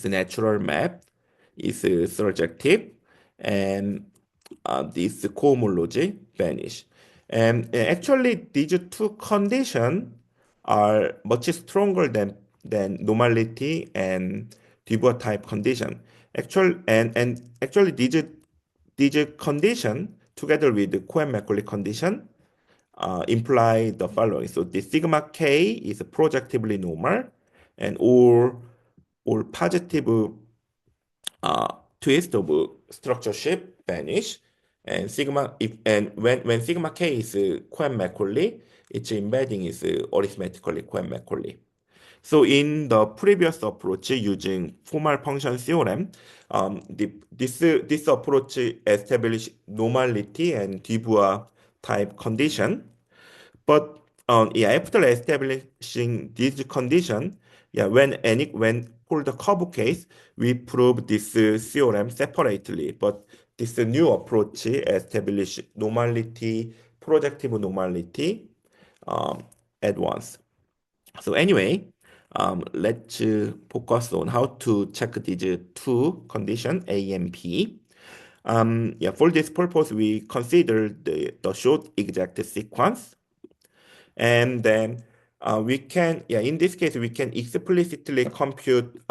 natural map is surjective, and this cohomology vanish. And actually, these two conditions are much stronger than normality and Dubois type condition. Actually, these condition together with the Cohen-Macaulay condition imply the following. So the sigma k is projectively normal, and all positive twist of structure shape vanish, and when sigma k is Cohen-Macaulay, its embedding is arithmetically Cohen-Macaulay. So in the previous approach using formal function theorem, this approach established normality and Dubois type condition. But after establishing this condition, when for the curve case, we prove this theorem separately. But this new approach establish normality, projective normality at once. So anyway, let's focus on how to check these two conditions, A and B. For this purpose, we consider the short exact sequence. And then we can, in this case, we can explicitly compute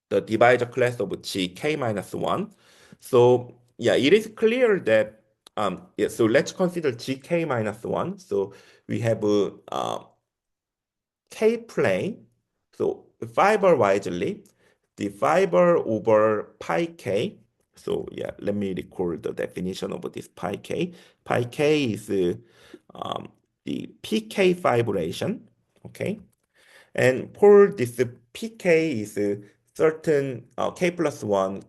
the divisor class of gk minus 1. So it is clear that, so let's consider gk minus 1. So we have k-plane. So fiber wisely, the fiber over pi k. So let me record the definition of this pi k. Pi k is the pk fibration, okay? And for this pk is a certain k plus 1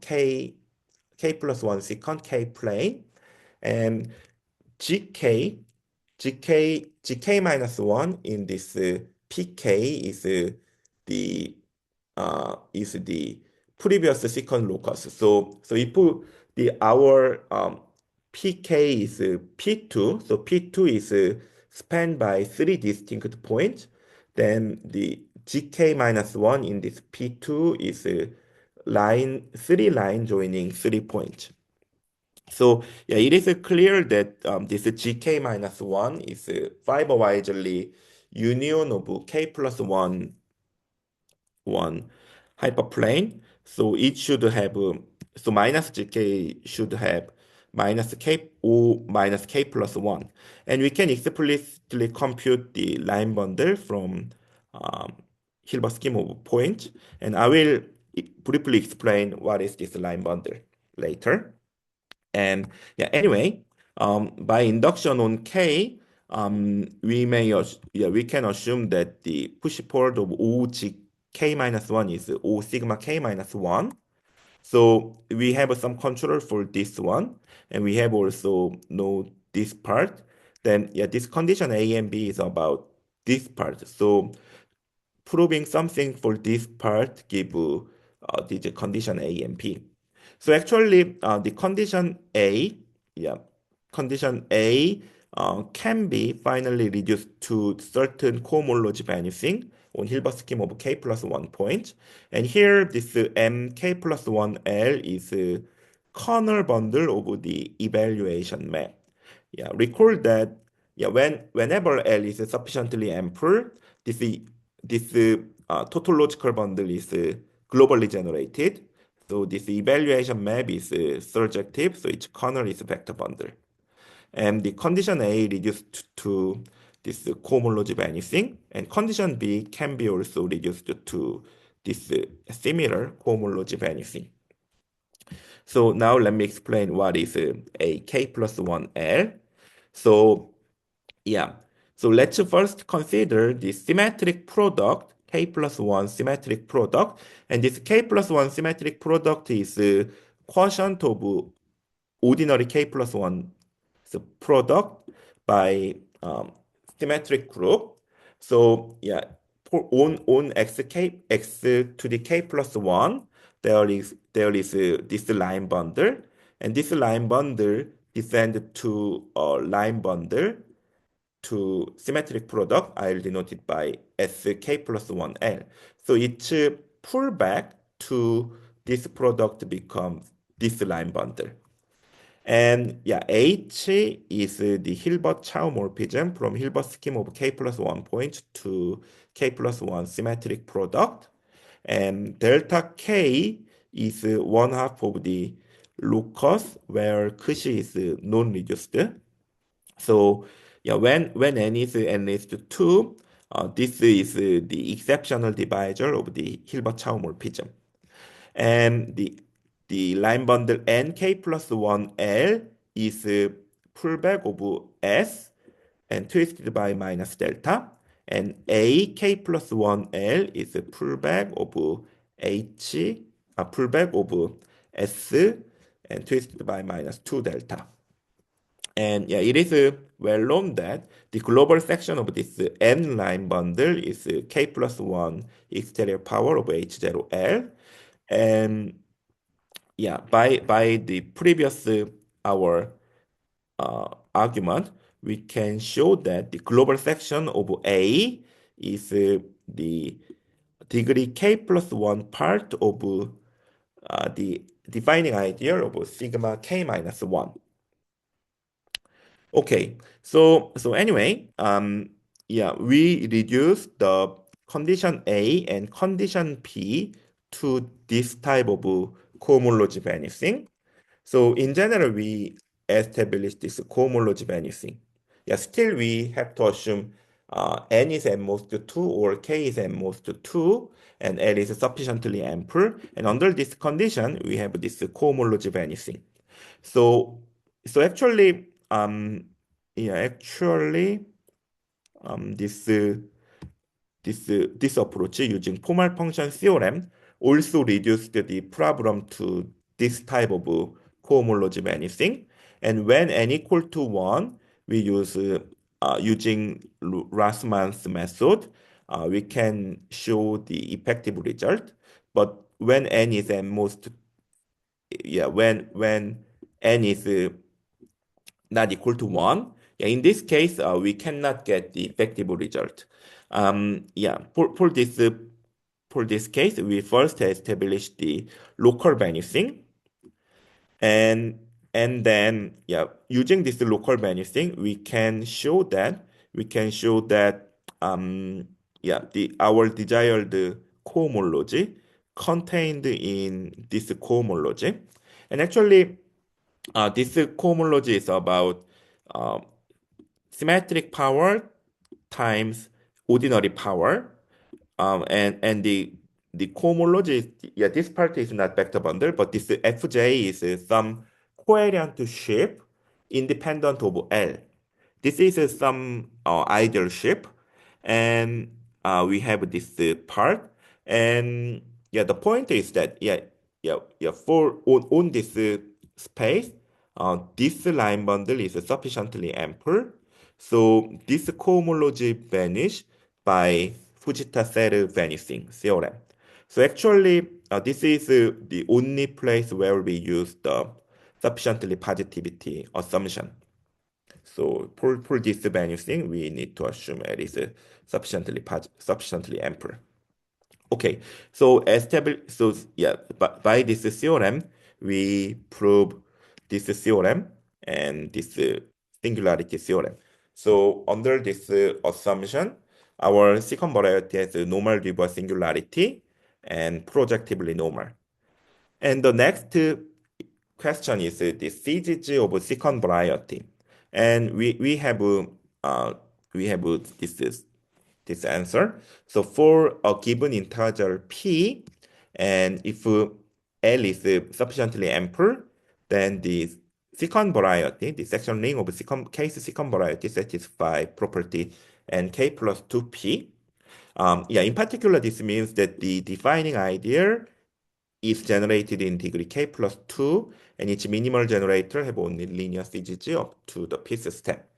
secant k plane, and gk minus 1 in this pk is the previous secant locus. So if our pk is p2, so p2 is spanned by 3 distinct points, then the gk minus 1 in this p2 is 3 line joining 3 points. So it is clear that this gk minus 1 is fiber wisely union of k plus 1 hyperplane. So it should have, so minus gk should have minus k or minus k plus 1. And we can explicitly compute the line bundle from Hilbert scheme of points. And I will briefly explain what is this line bundle later. And anyway, by induction on k, we can assume that the push port of OGK minus 1 is O sigma k minus 1. So we have some control for this one, and we have also know this part. Then this condition A and B is about this part. So proving something for this part give the condition A and B. So actually, the condition A can be finally reduced to certain cohomology vanishing on Hilbert scheme of k plus 1 point. And here this mk plus 1L is a kernel bundle of the evaluation map. Yeah, recall that whenever L is sufficiently ample, this total logical bundle is globally generated. So this evaluation map is surjective, so its kernel is vector bundle. And the condition A reduced to this cohomology vanishing, and condition B can be also reduced to this similar cohomology vanishing. So now let me explain what is a k plus 1L. So yeah, so let's first consider the symmetric product, k plus 1 symmetric product, and this k plus 1 symmetric product is quotient of ordinary k plus 1 product by symmetric group. So yeah, on x to the k plus 1, there is this line bundle, and this line bundle descend to a line bundle to symmetric product. I'll denote it by sk plus 1l. So its pullback to this product becomes this line bundle. And yeah, H is the Hilbert chaomorphism from Hilbert scheme of k plus 1 point to k plus 1 symmetric product. And delta k is one half of the locus where Cauchy is non-reduced. So yeah, when n is n raised to 2, this is the exceptional divisor of the Hilbert chaomorphism. And the line bundle nk plus 1L is pullback of S and twisted by minus delta. And AK plus 1L is a pullback of H, a pullback of S and twisted by minus 2 delta. And yeah, it is well known that the global section of this N line bundle is k plus 1 exterior power of H0L. And yeah, by the previous our argument, we can show that the global section of A is the degree k plus 1 part of the defining idea of sigma k minus 1. Okay, so anyway, yeah, we reduce the condition A and condition B to this type of cohomology vanishing. So in general, we establish this cohomology vanishing. Yeah, still we have to assume n is at most 2 or k is at most 2, and L is sufficiently ample. And under this condition, we have this cohomology vanishing. So actually, this approach using formal function theorem also reduced the problem to this type of cohomology vanishing. And when n equal to 1, we use using Rassmann's method, we can show the effective result. But when n is at most, when n is not equal to 1, in this case, we cannot get the effective result. For this case, we first establish the local vanishing, and then using this local vanishing, we can show that our desired cohomology contained in this cohomology, and actually this cohomology is about symmetric power times ordinary power, and the cohomology is, this part is not vector bundle, but this Fj is some covariant shape independent of L. This is some ideal shape, and we have this part, and the point is that for on this space, this line bundle is sufficiently ample, so this cohomology vanish by Fujita-Serre vanishing theorem. So actually, this is the only place where we use the sufficiently positivity assumption. So for this vanishing, we need to assume L is sufficiently ample. Okay, so by this theorem, we prove this theorem and this singularity theorem. So under this assumption, our second variety has a normal reverse singularity and projectively normal. And the next question is the CGG of second variety, and we have this answer. So for a given integer p, and if L is sufficiently ample, then the second variety, the section ring of second variety satisfy property nk plus 2p. In particular, this means that the defining ideal is generated in degree k plus 2, and its minimal generator have only linear CGG up to the pth step.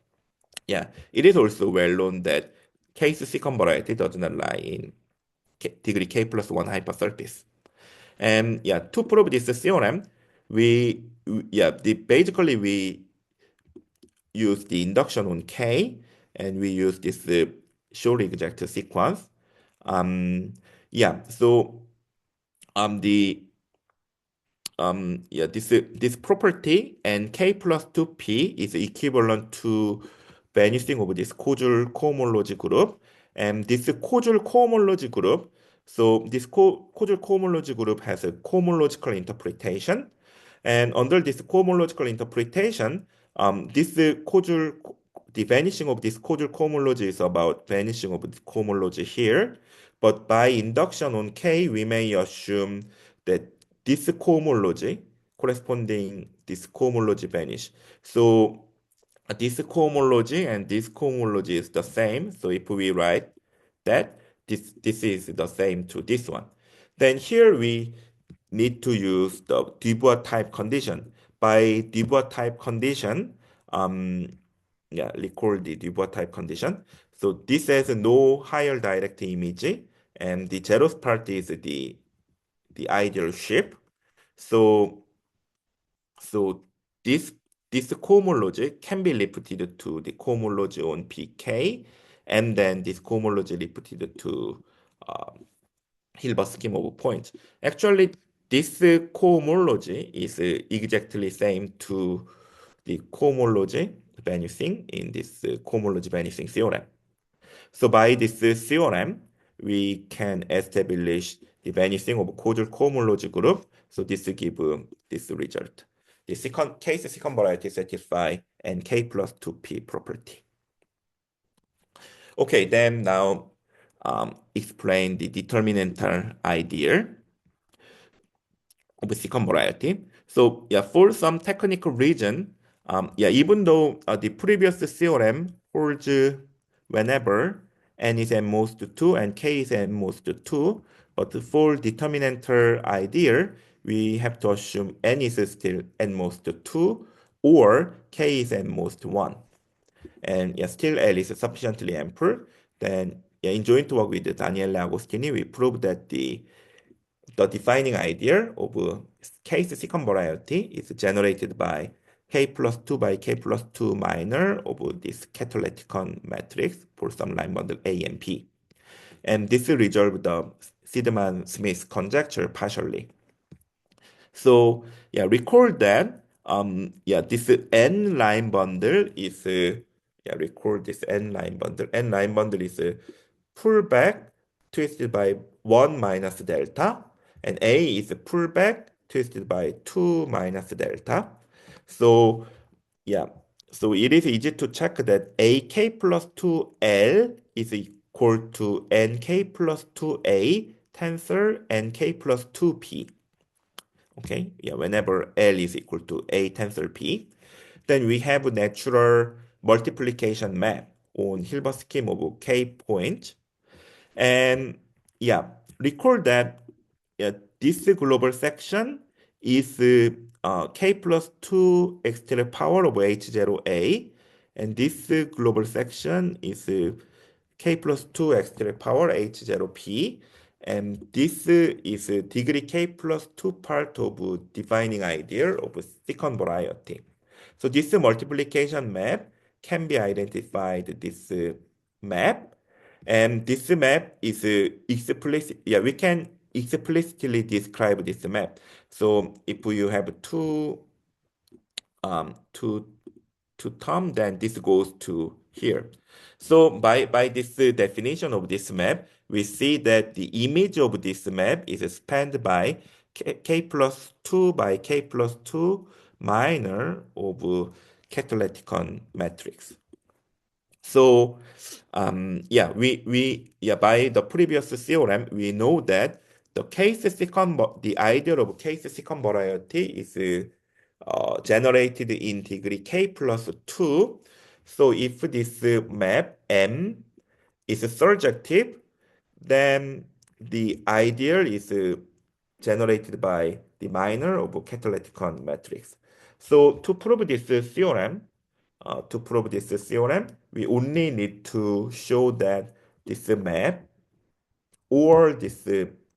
It is also well known that case second variety does not lie in degree k plus 1 hypersurface. And to prove this theorem, basically we use the induction on k, and we use this Shor exact sequence. This property and k plus 2p is equivalent to vanishing of this causal cohomology group, and this causal cohomology group. So this causal cohomology group has a cohomological interpretation, and under this cohomological interpretation, the vanishing of this causal cohomology is about vanishing of the cohomology here. But by induction on K, we may assume that this cohomology corresponding this cohomology vanish. So this cohomology and this cohomology is the same. So if we write that this is the same to this one, then here we need to use the Dubois type condition. By Dubois type condition, recall the Dubois type condition. So this has no higher direct image, and the zeroth part is the ideal shape. So this cohomology can be repeated to the cohomology on PK, and then this cohomology repeated to Hilbert scheme of points. Actually, this cohomology is exactly same to the cohomology vanishing in this cohomology vanishing theorem. So by this theorem, we can establish the vanishing of causal cohomology group. So this gives this result. The second variety satisfy nk plus 2p property. Okay, then now explain the determinantal ideal of second variety. So for some technical reason, even though the previous theorem holds whenever n is n most 2 and k is n most 2, but for determinantal ideal, we have to assume n is still n most 2 or k is n most 1. And still L is sufficiently ample. Then in joint work with Daniele Agostini, we proved that the defining ideal of case second variety is generated by k plus 2 by k plus 2 minor of this catalecticon matrix for some line bundle A and P. And this resolves the Siedman-Smith conjecture partially. So recall that this n line bundle is record this n line bundle. N line bundle is pullback twisted by 1 minus delta, and A is pullback twisted by 2 minus delta. So so it is easy to check that AK plus 2L is equal to NK plus 2A tensor NK plus 2P. Okay, whenever L is equal to A tensor P, then we have a natural multiplication map on Hilbert scheme of K point. And recall that this global section is K plus 2 extra power of H0A, and this global section is K plus 2 extra power H0P, and this is degree K plus 2 part of defining ideal of second variety. So this multiplication map can be identified this map, and this map is explicit. Yeah, we can explicitly describe this map. So if you have two term, then this goes to here. So by this definition of this map, we see that the image of this map is spanned by k plus 2 by k plus 2 minor of catalytic matrix. So yeah, by the previous theorem, we know that the ideal of case secant variety is generated in degree k plus 2. So if this map M is surjective, then the ideal is generated by the minor of catalytic matrix. So to prove this theorem, we only need to show that this map or this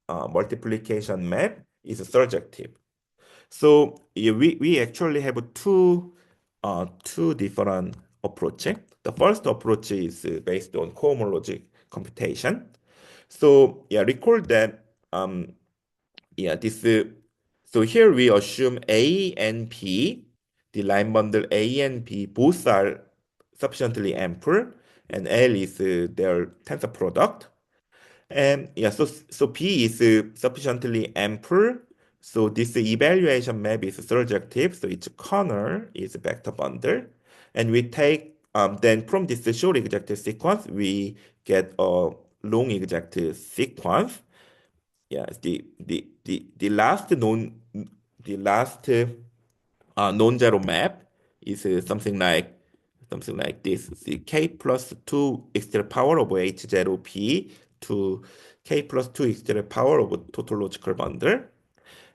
multiplication map is surjective. So yeah, we actually have two different approaches. The first approach is based on cohomology computation. So yeah, recall that yeah, so here we assume A and P, the line bundle A and P both are sufficiently ample, and L is their tensor product. And yeah, so P is sufficiently ample. So this evaluation map is surjective. So its corner is vector bundle, and we take then from this short exact sequence we get a long exact sequence. Yeah, the last non-zero map is something like this. The k plus 2 x to the power of h0p to k plus 2 x to the power of tautological bundle.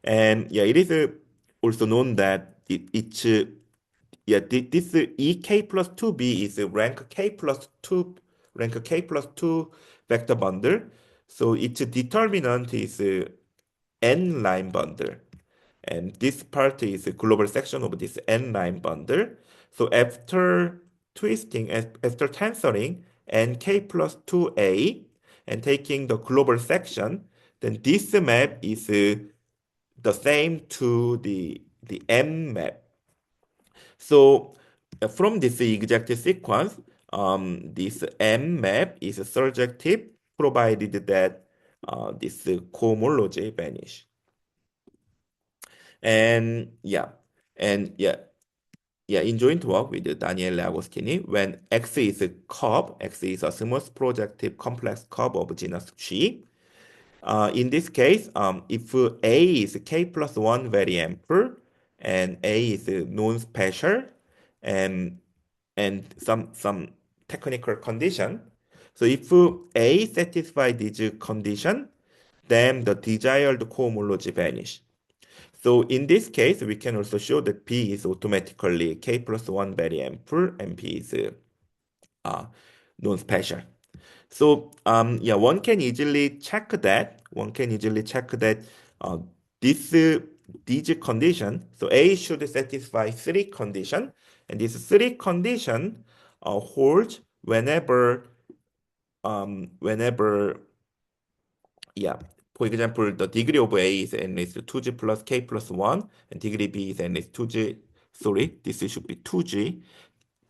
And yeah, it is also known that this ek plus 2b is rank k plus 2 vector bundle. So its determinant is n line bundle. And this part is a global section of this n line bundle. So after tensoring nk plus 2a and taking the global section, then this map is the same to the M map. So from this exact sequence, this M map is surjective provided that this cohomology vanish. And yeah, in joint work with Daniele Agostini, when X is a curve, X is a smooth projective complex curve of genus G. In this case, if A is k plus 1 very ample, and A is non-special, and some technical condition. So if A satisfies this condition, then the desired cohomology vanish. So in this case, we can also show that P is automatically k plus 1 very ample, and P is non-special. So yeah, one can easily check that. These condition. So A should satisfy three condition, and these three condition holds whenever yeah. For example, the degree of A is n is 2g plus k plus 1, and degree B is n is 2g. Sorry, this should be 2g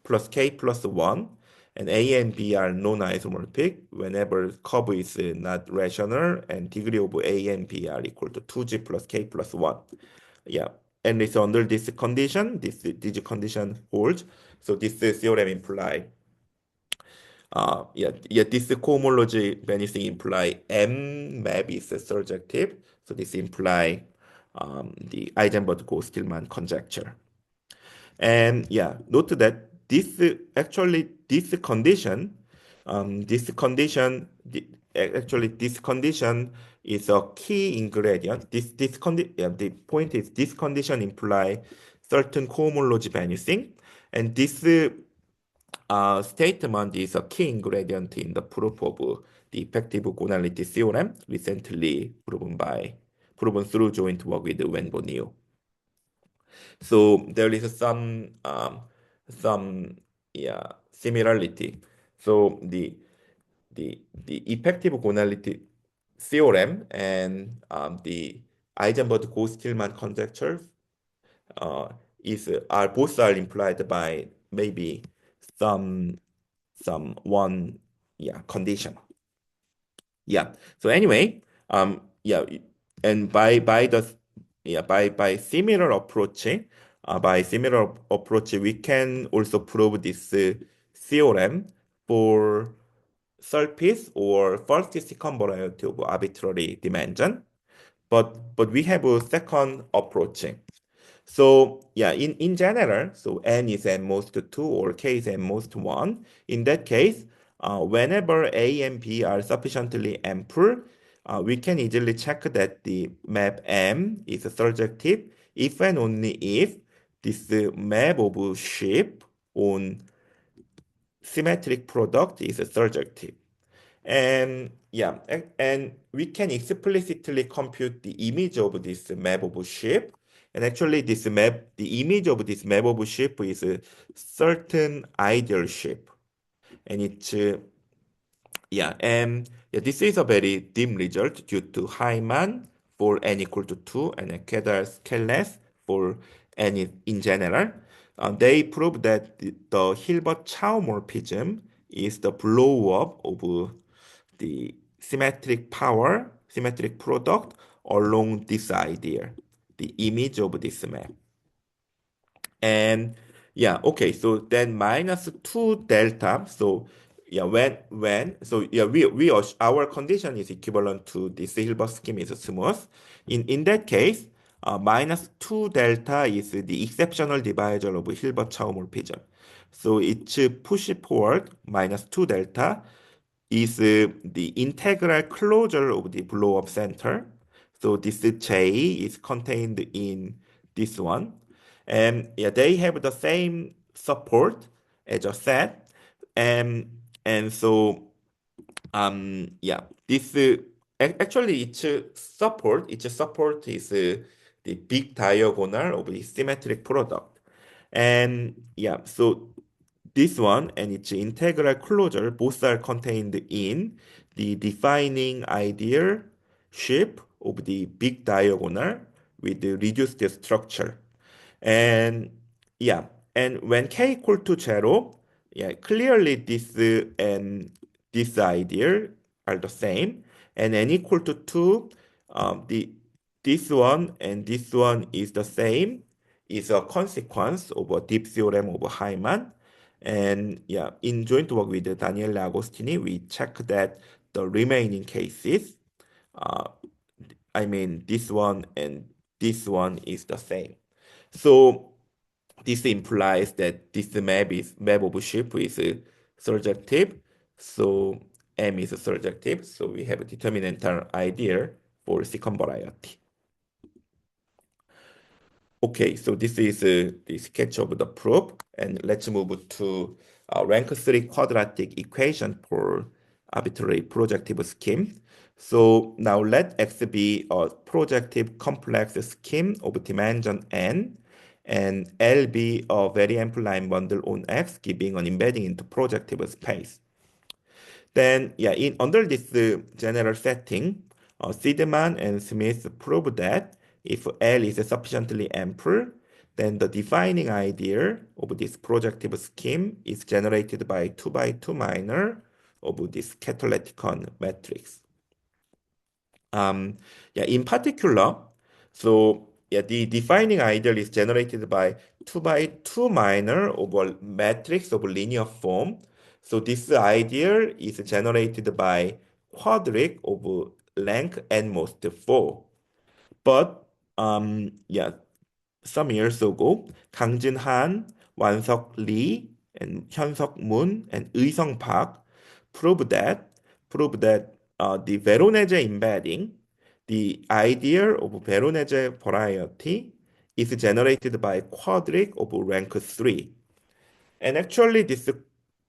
plus k plus 1. And A and B are non-isomorphic whenever curve is not rational, and degree of A and B are equal to 2g plus k plus 1. Yeah, and it's under this condition, this condition holds. So this theorem imply this cohomology vanishing imply M map is surjective. So this imply the Eisenberg-Gostillman conjecture. And yeah, note that this condition, is a key ingredient. The point is this condition imply certain cohomology vanishing, and this statement is a key ingredient in the proof of the effective gonality theorem recently proven through joint work with Wen Bo. So there is some similarity. So the effective gonality theorem and the Eisenberg-Gostillman conjecture uh, are both are implied by maybe some one condition. Yeah. So anyway, yeah, and by similar approach, we can also prove this theorem for surface or first second variety of arbitrary dimension. But we have a second approach. So yeah, in general, so n is at most 2 or k is at most 1. In that case, whenever A and B are sufficiently ample, we can easily check that the map M is surjective if and only if this map of shape on symmetric product is surjective. And yeah, and we can explicitly compute the image of this map of shape. And actually, the image of this map of shape is a certain ideal shape. And it's, this is a very dim result due to Hyman for n equal to 2 and Quetelet-Celes for n in general. They prove that the Hilbert-Chow morphism is the blow-up of the symmetric product along this idea, the image of this map. And yeah, okay, so then minus 2 delta. So yeah, our condition is equivalent to the Hilbert scheme is smooth. In that case, minus 2 delta is the exceptional divisor of Hilbert-Chow morphism. So it's push forward minus 2 delta is the integral closure of the blow-up center. So this J is contained in this one. And yeah, they have the same support as I said. And so yeah, this actually its support is the big diagonal of the symmetric product. And yeah, so this one and its integral closure both are contained in the defining ideal shape of the big diagonal with the reduced structure. And yeah, and when k equal to 0, yeah, clearly this and this ideal are the same. And n equal to 2, this one and this one is the same, is a consequence of a deep theorem of Hyman. And yeah, in joint work with Daniele Agostini, we check that the remaining cases, I mean, this one and this one is the same. So this implies that this map of shape is surjective. So M is surjective. So we have a determinantal idea for second variety. Okay, so this is the sketch of the proof, and let's move to rank 3 quadratic equation for arbitrary projective scheme. So now let X be a projective complex scheme of dimension n, and L be a very ample line bundle on X, giving an embedding into projective space. Then, yeah, under this general setting, Siedman and Smith proved that if L is sufficiently ample, then the defining idea of this projective scheme is generated by 2 by 2 minor of this catalecticon matrix. Yeah, in particular, so yeah, the defining ideal is generated by 2 by 2 minor of a matrix of linear form. So this ideal is generated by quadric of length n most 4. But yeah, some years ago, Kang Jin-han, Wan-seok Lee, and Hyun-seok Moon, and Ui-sung Park proved that the Veronese embedding, the idea of Veronese variety, is generated by quadric of rank 3. And actually, this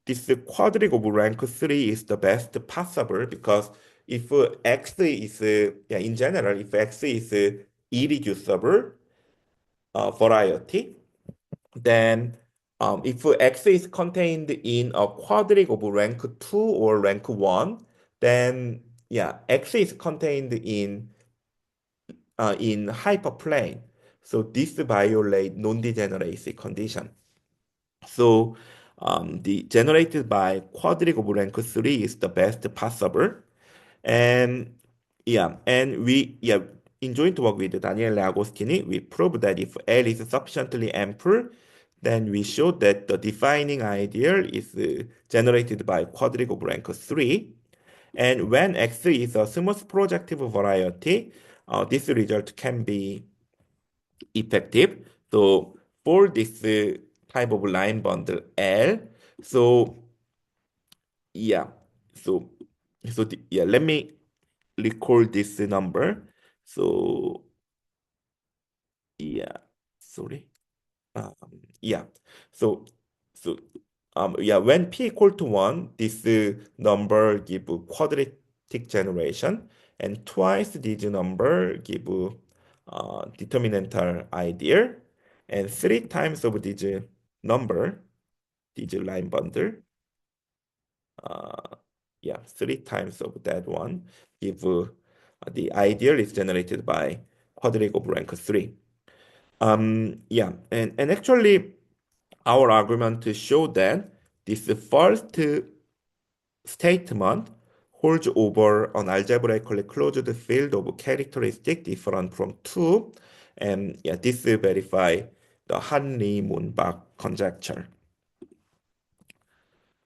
quadric of rank 3 is the best possible because if X is, in general, if X is irreducible variety, then if X is contained in a quadric of rank 2 or rank 1, then yeah, X is contained in hyperplane. So this violate non-degeneracy condition. So the generated by quadric of rank 3 is the best possible. And yeah, and in joint work with Daniele Agostini, we proved that if L is sufficiently ample, then we showed that the defining ideal is generated by quadric of rank 3. And when X is a smooth projective variety, this result can be effective. So for this type of line bundle L, so yeah, so let me record this number. So yeah, sorry. Yeah. So when p equal to 1, this number give quadratic generation, and twice this number give determinantal ideal, and 3 times of this number, this line bundle, yeah, 3 times of that one give the ideal is generated by quadratic of rank 3. Yeah, and actually our argument to show that this first statement holds over an algebraically closed field of characteristic different from 2, and yeah, this will verify the Hanli-Munbach conjecture.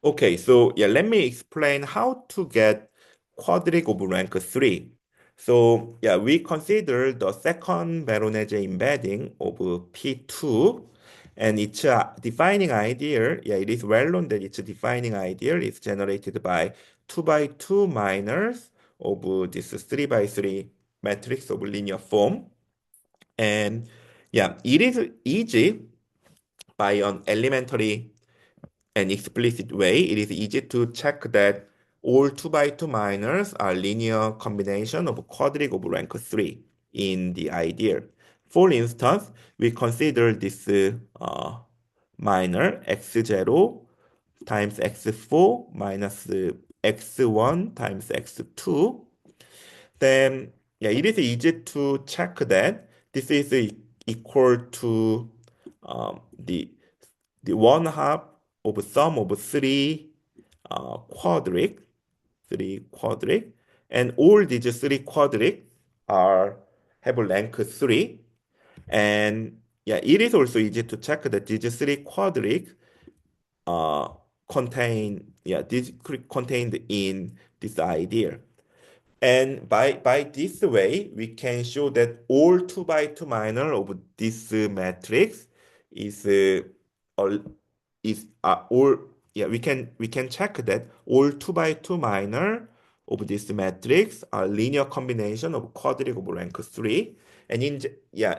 Okay, so yeah, let me explain how to get quadratic of rank 3. So yeah, we consider the second Veronese embedding of P2, and its defining ideal, yeah, it is well known that its defining ideal is generated by 2 by 2 minors of this 3 by 3 matrix of linear form. And yeah, it is easy by an elementary an explicit way, it is easy to check that all 2 by 2 minors are linear combination of quadratic of rank 3 in the ideal. For instance, we consider this minor x0 times x4 minus x1 times x2. Then yeah, it is easy to check that this is equal to the 1/2 of sum of quadratic, and all these 3 quadratic have rank 3, and yeah, it is also easy to check that these 3 quadratic contained in this ideal. And by this way, we can show that all 2 by 2 minor of this matrix is all we can check that all 2 by 2 minor of this matrix are linear combination of quadratic of rank 3, and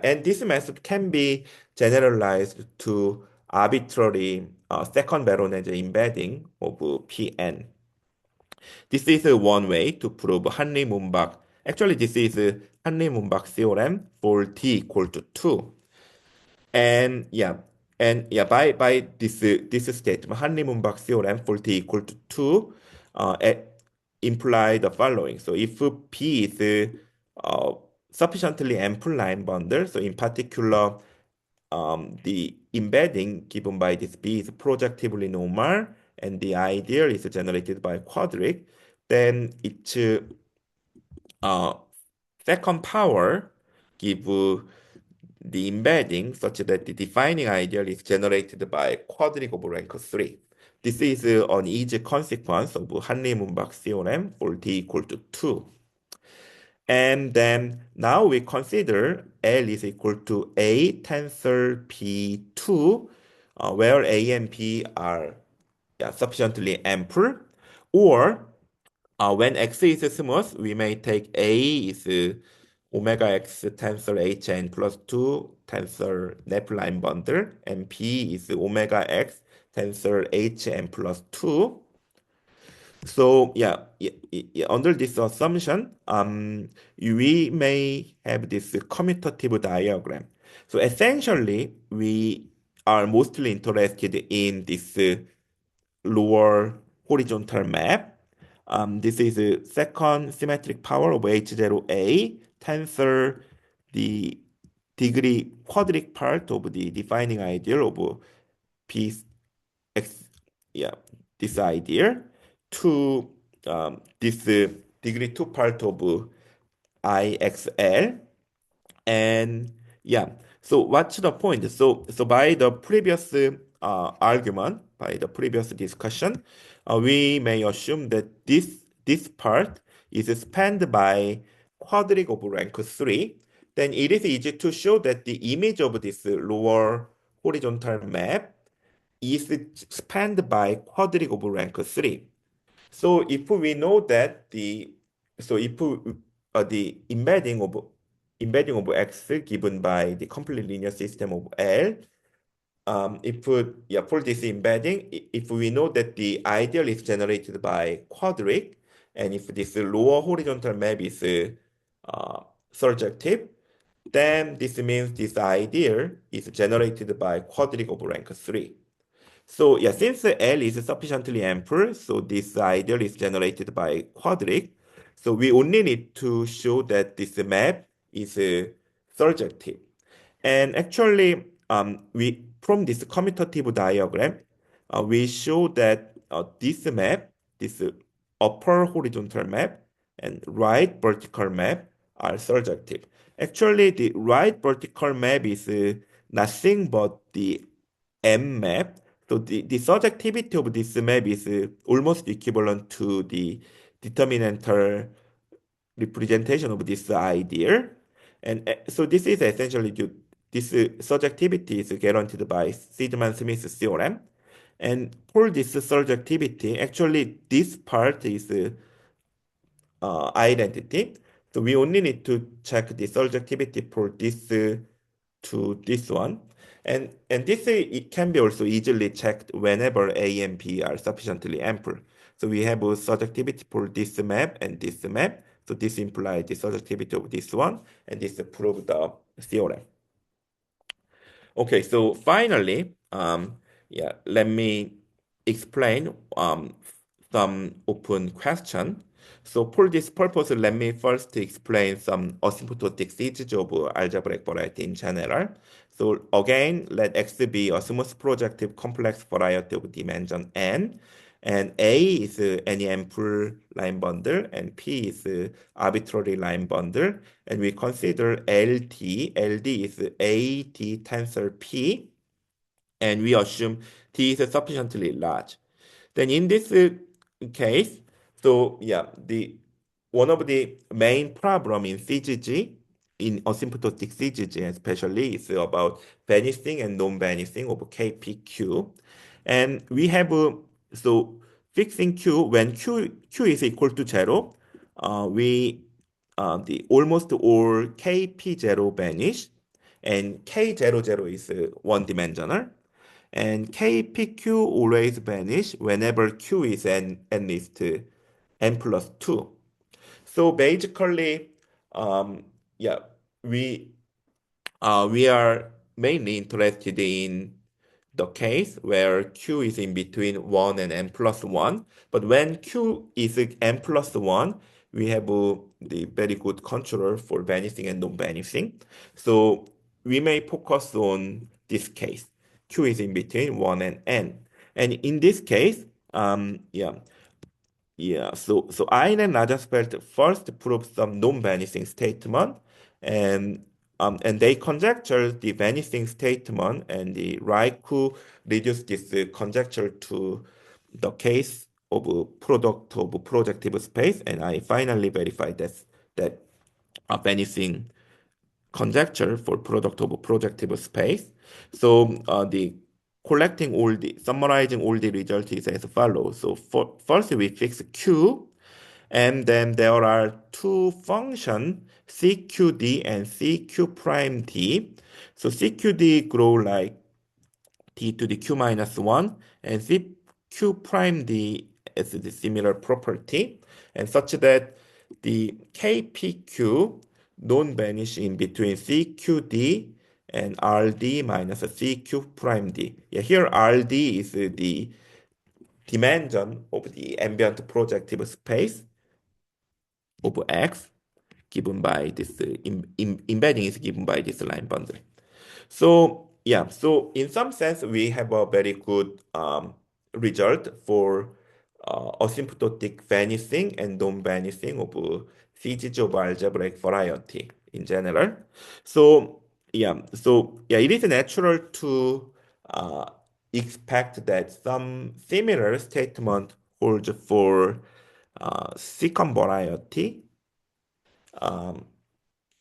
and this method can be generalized to arbitrary second Veronese embedding of Pn. This is one way to prove Hanli-Munbach. Actually, this is Hanli-Munbach theorem for t equal to 2. And by this statement, Hanli-Munbach theorem for t equal to 2 imply the following. So if P is sufficiently ample line bundle, so in particular, the embedding given by this B is projectively normal, and the ideal is generated by quadratic, then its second power give the embedding such that the defining ideal is generated by quadratic of rank 3. This is an easy consequence of Hanli-Munbach theorem for t equal to 2. And then now we consider L is equal to A tensor P2, where A and P are sufficiently ample, or when X is smooth, we may take A is omega X tensor Hn plus 2 tensor Nepline bundle, and P is omega X tensor Hn plus 2. So under this assumption, we may have this commutative diagram. So essentially, we are mostly interested in this lower horizontal map. This is a second symmetric power of H0A tensor the degree quadric part of the defining ideal of P X, yeah, this ideal to this degree 2 part of IXL. And yeah, so what's the point? So by the previous argument, by the previous discussion, we may assume that this part is spanned by quadric of rank 3. Then it is easy to show that the image of this lower horizontal map is spanned by quadric of rank 3. So if we know that the embedding of X given by the complete linear system of L, for this embedding, if we know that the ideal is generated by quadric, and if this lower horizontal map is surjective, then this means this ideal is generated by quadric of rank 3. So yeah, since L is sufficiently ample, so this ideal is generated by quadric. So we only need to show that this map is surjective. And actually, we from this commutative diagram, we show that this map, this upper horizontal map and right vertical map are surjective. Actually, the right vertical map is nothing but the M map. So the surjectivity of this map is almost equivalent to the determinantal representation of this ideal. And so this is essentially this surjectivity is guaranteed by Siedman-Smith theorem. And for this surjectivity, actually this part is identity. So we only need to check the surjectivity for this to this one. And this it can be also easily checked whenever A and B are sufficiently ample. So we have a surjectivity for this map and this map. So this implies the surjectivity of this one, and this proves the theorem. Okay, so finally, let me explain some open question. So for this purpose, let me first explain some asymptotic series of algebraic variety in general. So again, let X be a smooth projective complex variety of dimension n, and A is any ample line bundle, and P is arbitrary line bundle, and we consider LD. LD is AD tensor P, and we assume T is sufficiently large. Then in this case, so yeah, one of the main problem in CGG, in asymptotic CGG especially, is about vanishing and non-vanishing of KPQ. And we have, so fixing Q, when Q is equal to 0, the almost all KP0 vanish, and K00 is one-dimensional. And KPQ always vanish whenever Q is at least n plus 2. So basically, yeah, we are mainly interested in the case where Q is in between 1 and n plus 1. But when Q is n plus 1, we have the very good controller for vanishing and non-vanishing. So we may focus on this case. Q is in between 1 and n. And in this case, so Ein and Lazarsfeld first proved some non-vanishing statement, and they conjecture the vanishing statement, and the Raiku reduced this conjecture to the case of a product of a projective space, and I finally verified that a vanishing conjecture for product of a projective space. So the summarizing all the results is as follows. So first we fix Q, and then there are two functions, CQD and CQ prime D. So CQD grow like d to the q minus 1, and CQ prime D has the similar property, and such that the KPQ non-vanish in between CQD and RD minus CQ prime D. Yeah, here RD is the dimension of the ambient projective space of X given by this embedding is given by this line bundle. So yeah, so in some sense we have a very good result for asymptotic vanishing and non-vanishing of CGs of algebraic variety in general. So yeah, it is natural to expect that some similar statement holds for secant variety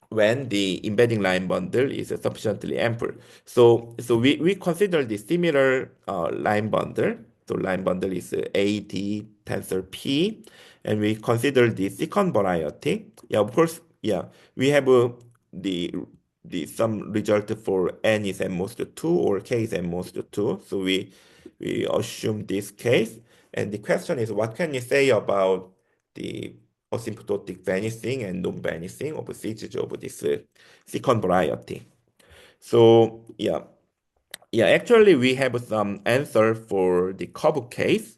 when the embedding line bundle is sufficiently ample. So we consider the similar line bundle. So line bundle is AD tensor P, and we consider the secant variety. Yeah, of course, yeah, we have the some result for n is at most 2 or k is at most 2. So we assume this case. And the question is, what can you say about the asymptotic vanishing and non-vanishing of CGs of this secant variety? So yeah, actually we have some answer for the curve case.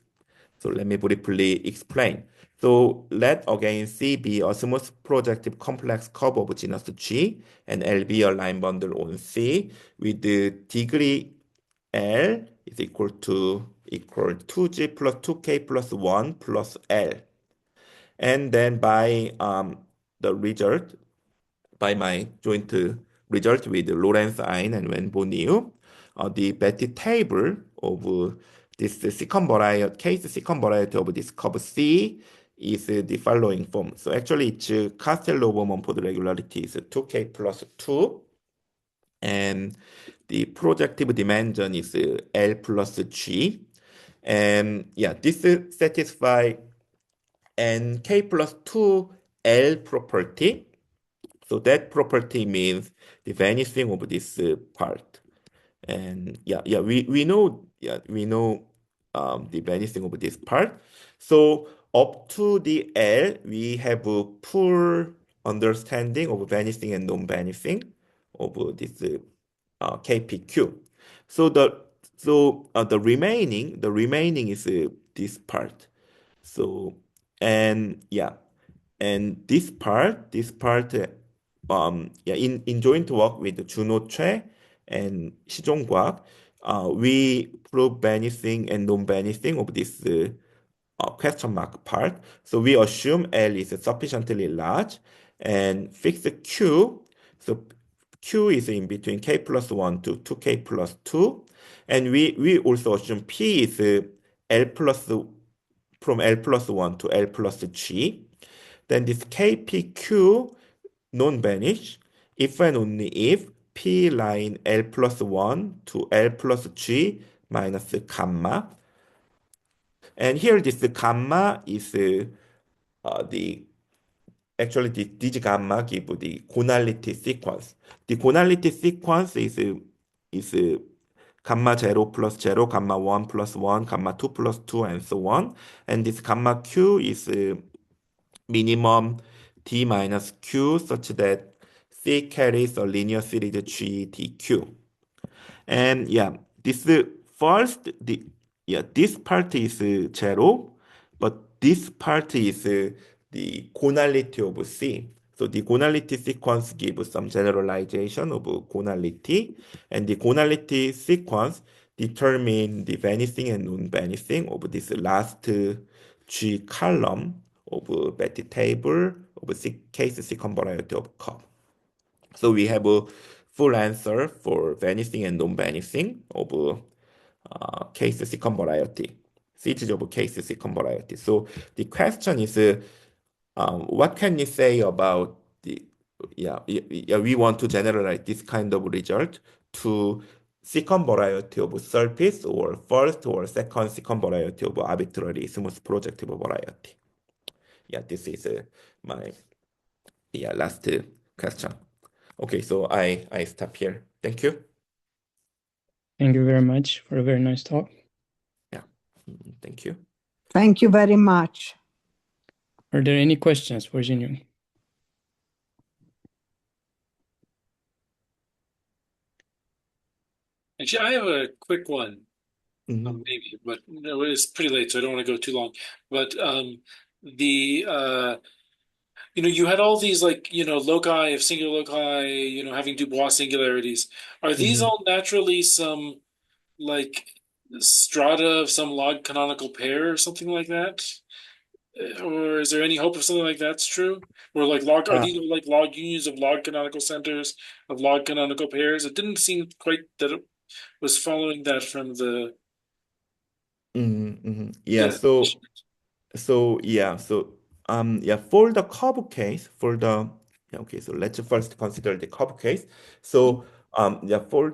So let me briefly explain. So let again C be a smooth projective complex curve of genus G, and L be a line bundle on C with the degree L is equal 2G plus 2K plus 1 plus L. And then by my joint result with Lorentz Ein and Van Boening, the Betti table of this secant variety, case secant variety of this curve C is the following form. So actually its Castello-Mumford regularity is 2K plus 2, and the projective dimension is L plus G. And yeah, this satisfies and K plus 2 L property. So that property means the vanishing of this part. And we know the vanishing of this part. So up to the L, we have a full understanding of vanishing and non-vanishing of this KPQ. So the remaining is this part. So and this part in joint work with Junho Choi and Sijong Kwak, we prove vanishing and non-vanishing of this question mark part. So we assume L is sufficiently large and fix Q. So Q is in between K plus 1 to 2K plus 2. And we also assume P is L plus from L plus 1 to L plus G. Then this KPQ non-vanish if and only if P line L plus 1 to L plus G minus gamma. And here this gamma is actually this gamma give the gonality sequence. The gonality sequence is gamma 0 plus 0, gamma 1 plus 1, gamma 2 plus 2, and so on. And this gamma q is minimum d minus q such that C carries a linear series G dq. And yeah, this first this part is 0, but this part is the gonality of C. So the gonality sequence gives some generalization of gonality, and the gonality sequence determine the vanishing and non-vanishing of this last G column of Betti table of case secant variety of curve. So we have a full answer for vanishing and non-vanishing of case secant variety, CGs of case secant variety. So the question is, what can you say about the, we want to generalize this kind of result to secant variety of surface or first or second secant variety of arbitrary smooth projective variety. Yeah, this is my last question. Okay, so I stop here. Thank you. Thank you very much for a very nice talk. Yeah, thank you. Thank you very much. Are there any questions for Jin-Young? Actually, I have a quick one, Mhm. maybe, but no, it's pretty late, so I don't want to go too long. But the you had all these like loci of singular loci, having Dubois singularities. Are these Mhm. all naturally some like strata of some log canonical pair or something like that? Or is there any hope of something like that's true? Or like log are Uh, these like log unions of log canonical centers of log canonical pairs? It didn't seem quite that it was following that from the Yeah, definition. for the curve case, okay, so let's first consider the curve case. For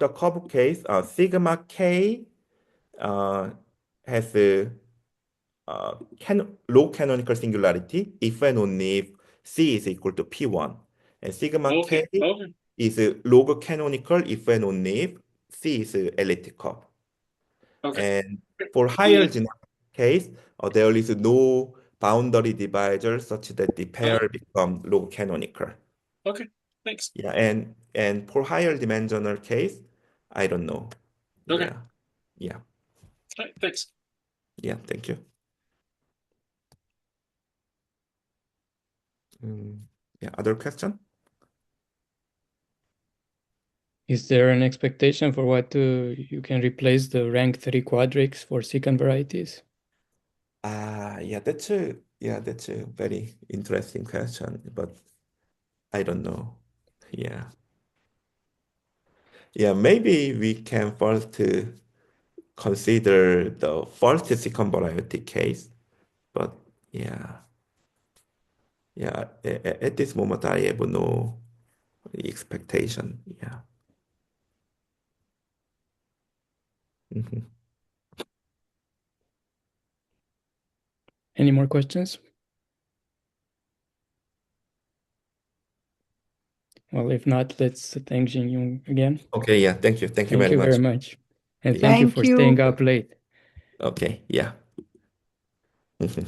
the curve case, sigma k has a low canonical singularity if and only if C is equal to P1. And sigma k Okay, okay, is log canonical if and only if C is elliptical. okay. And for higher The genomic case, there is no boundary divisor such that the pair become log canonical. okay, thanks. Yeah, and for higher dimensional case, I don't know. Okay, Yeah, yeah, all right, thanks. yeah. Thank you. Yeah, other question? Is there an expectation for what you can replace the rank 3 quadrics for secant varieties? That's a very interesting question, but I don't know. Yeah. Yeah, maybe we can first consider the first secant variety case, but yeah. Yeah, at this moment I have no expectation. Yeah. Mhm. Any more questions? Well, if not, let's thank Jin Young again. Okay, yeah, thank you. Thank you Thank very you very much. much. And Yeah. thank you Thank for staying you. up late. Okay, yeah. Mhm.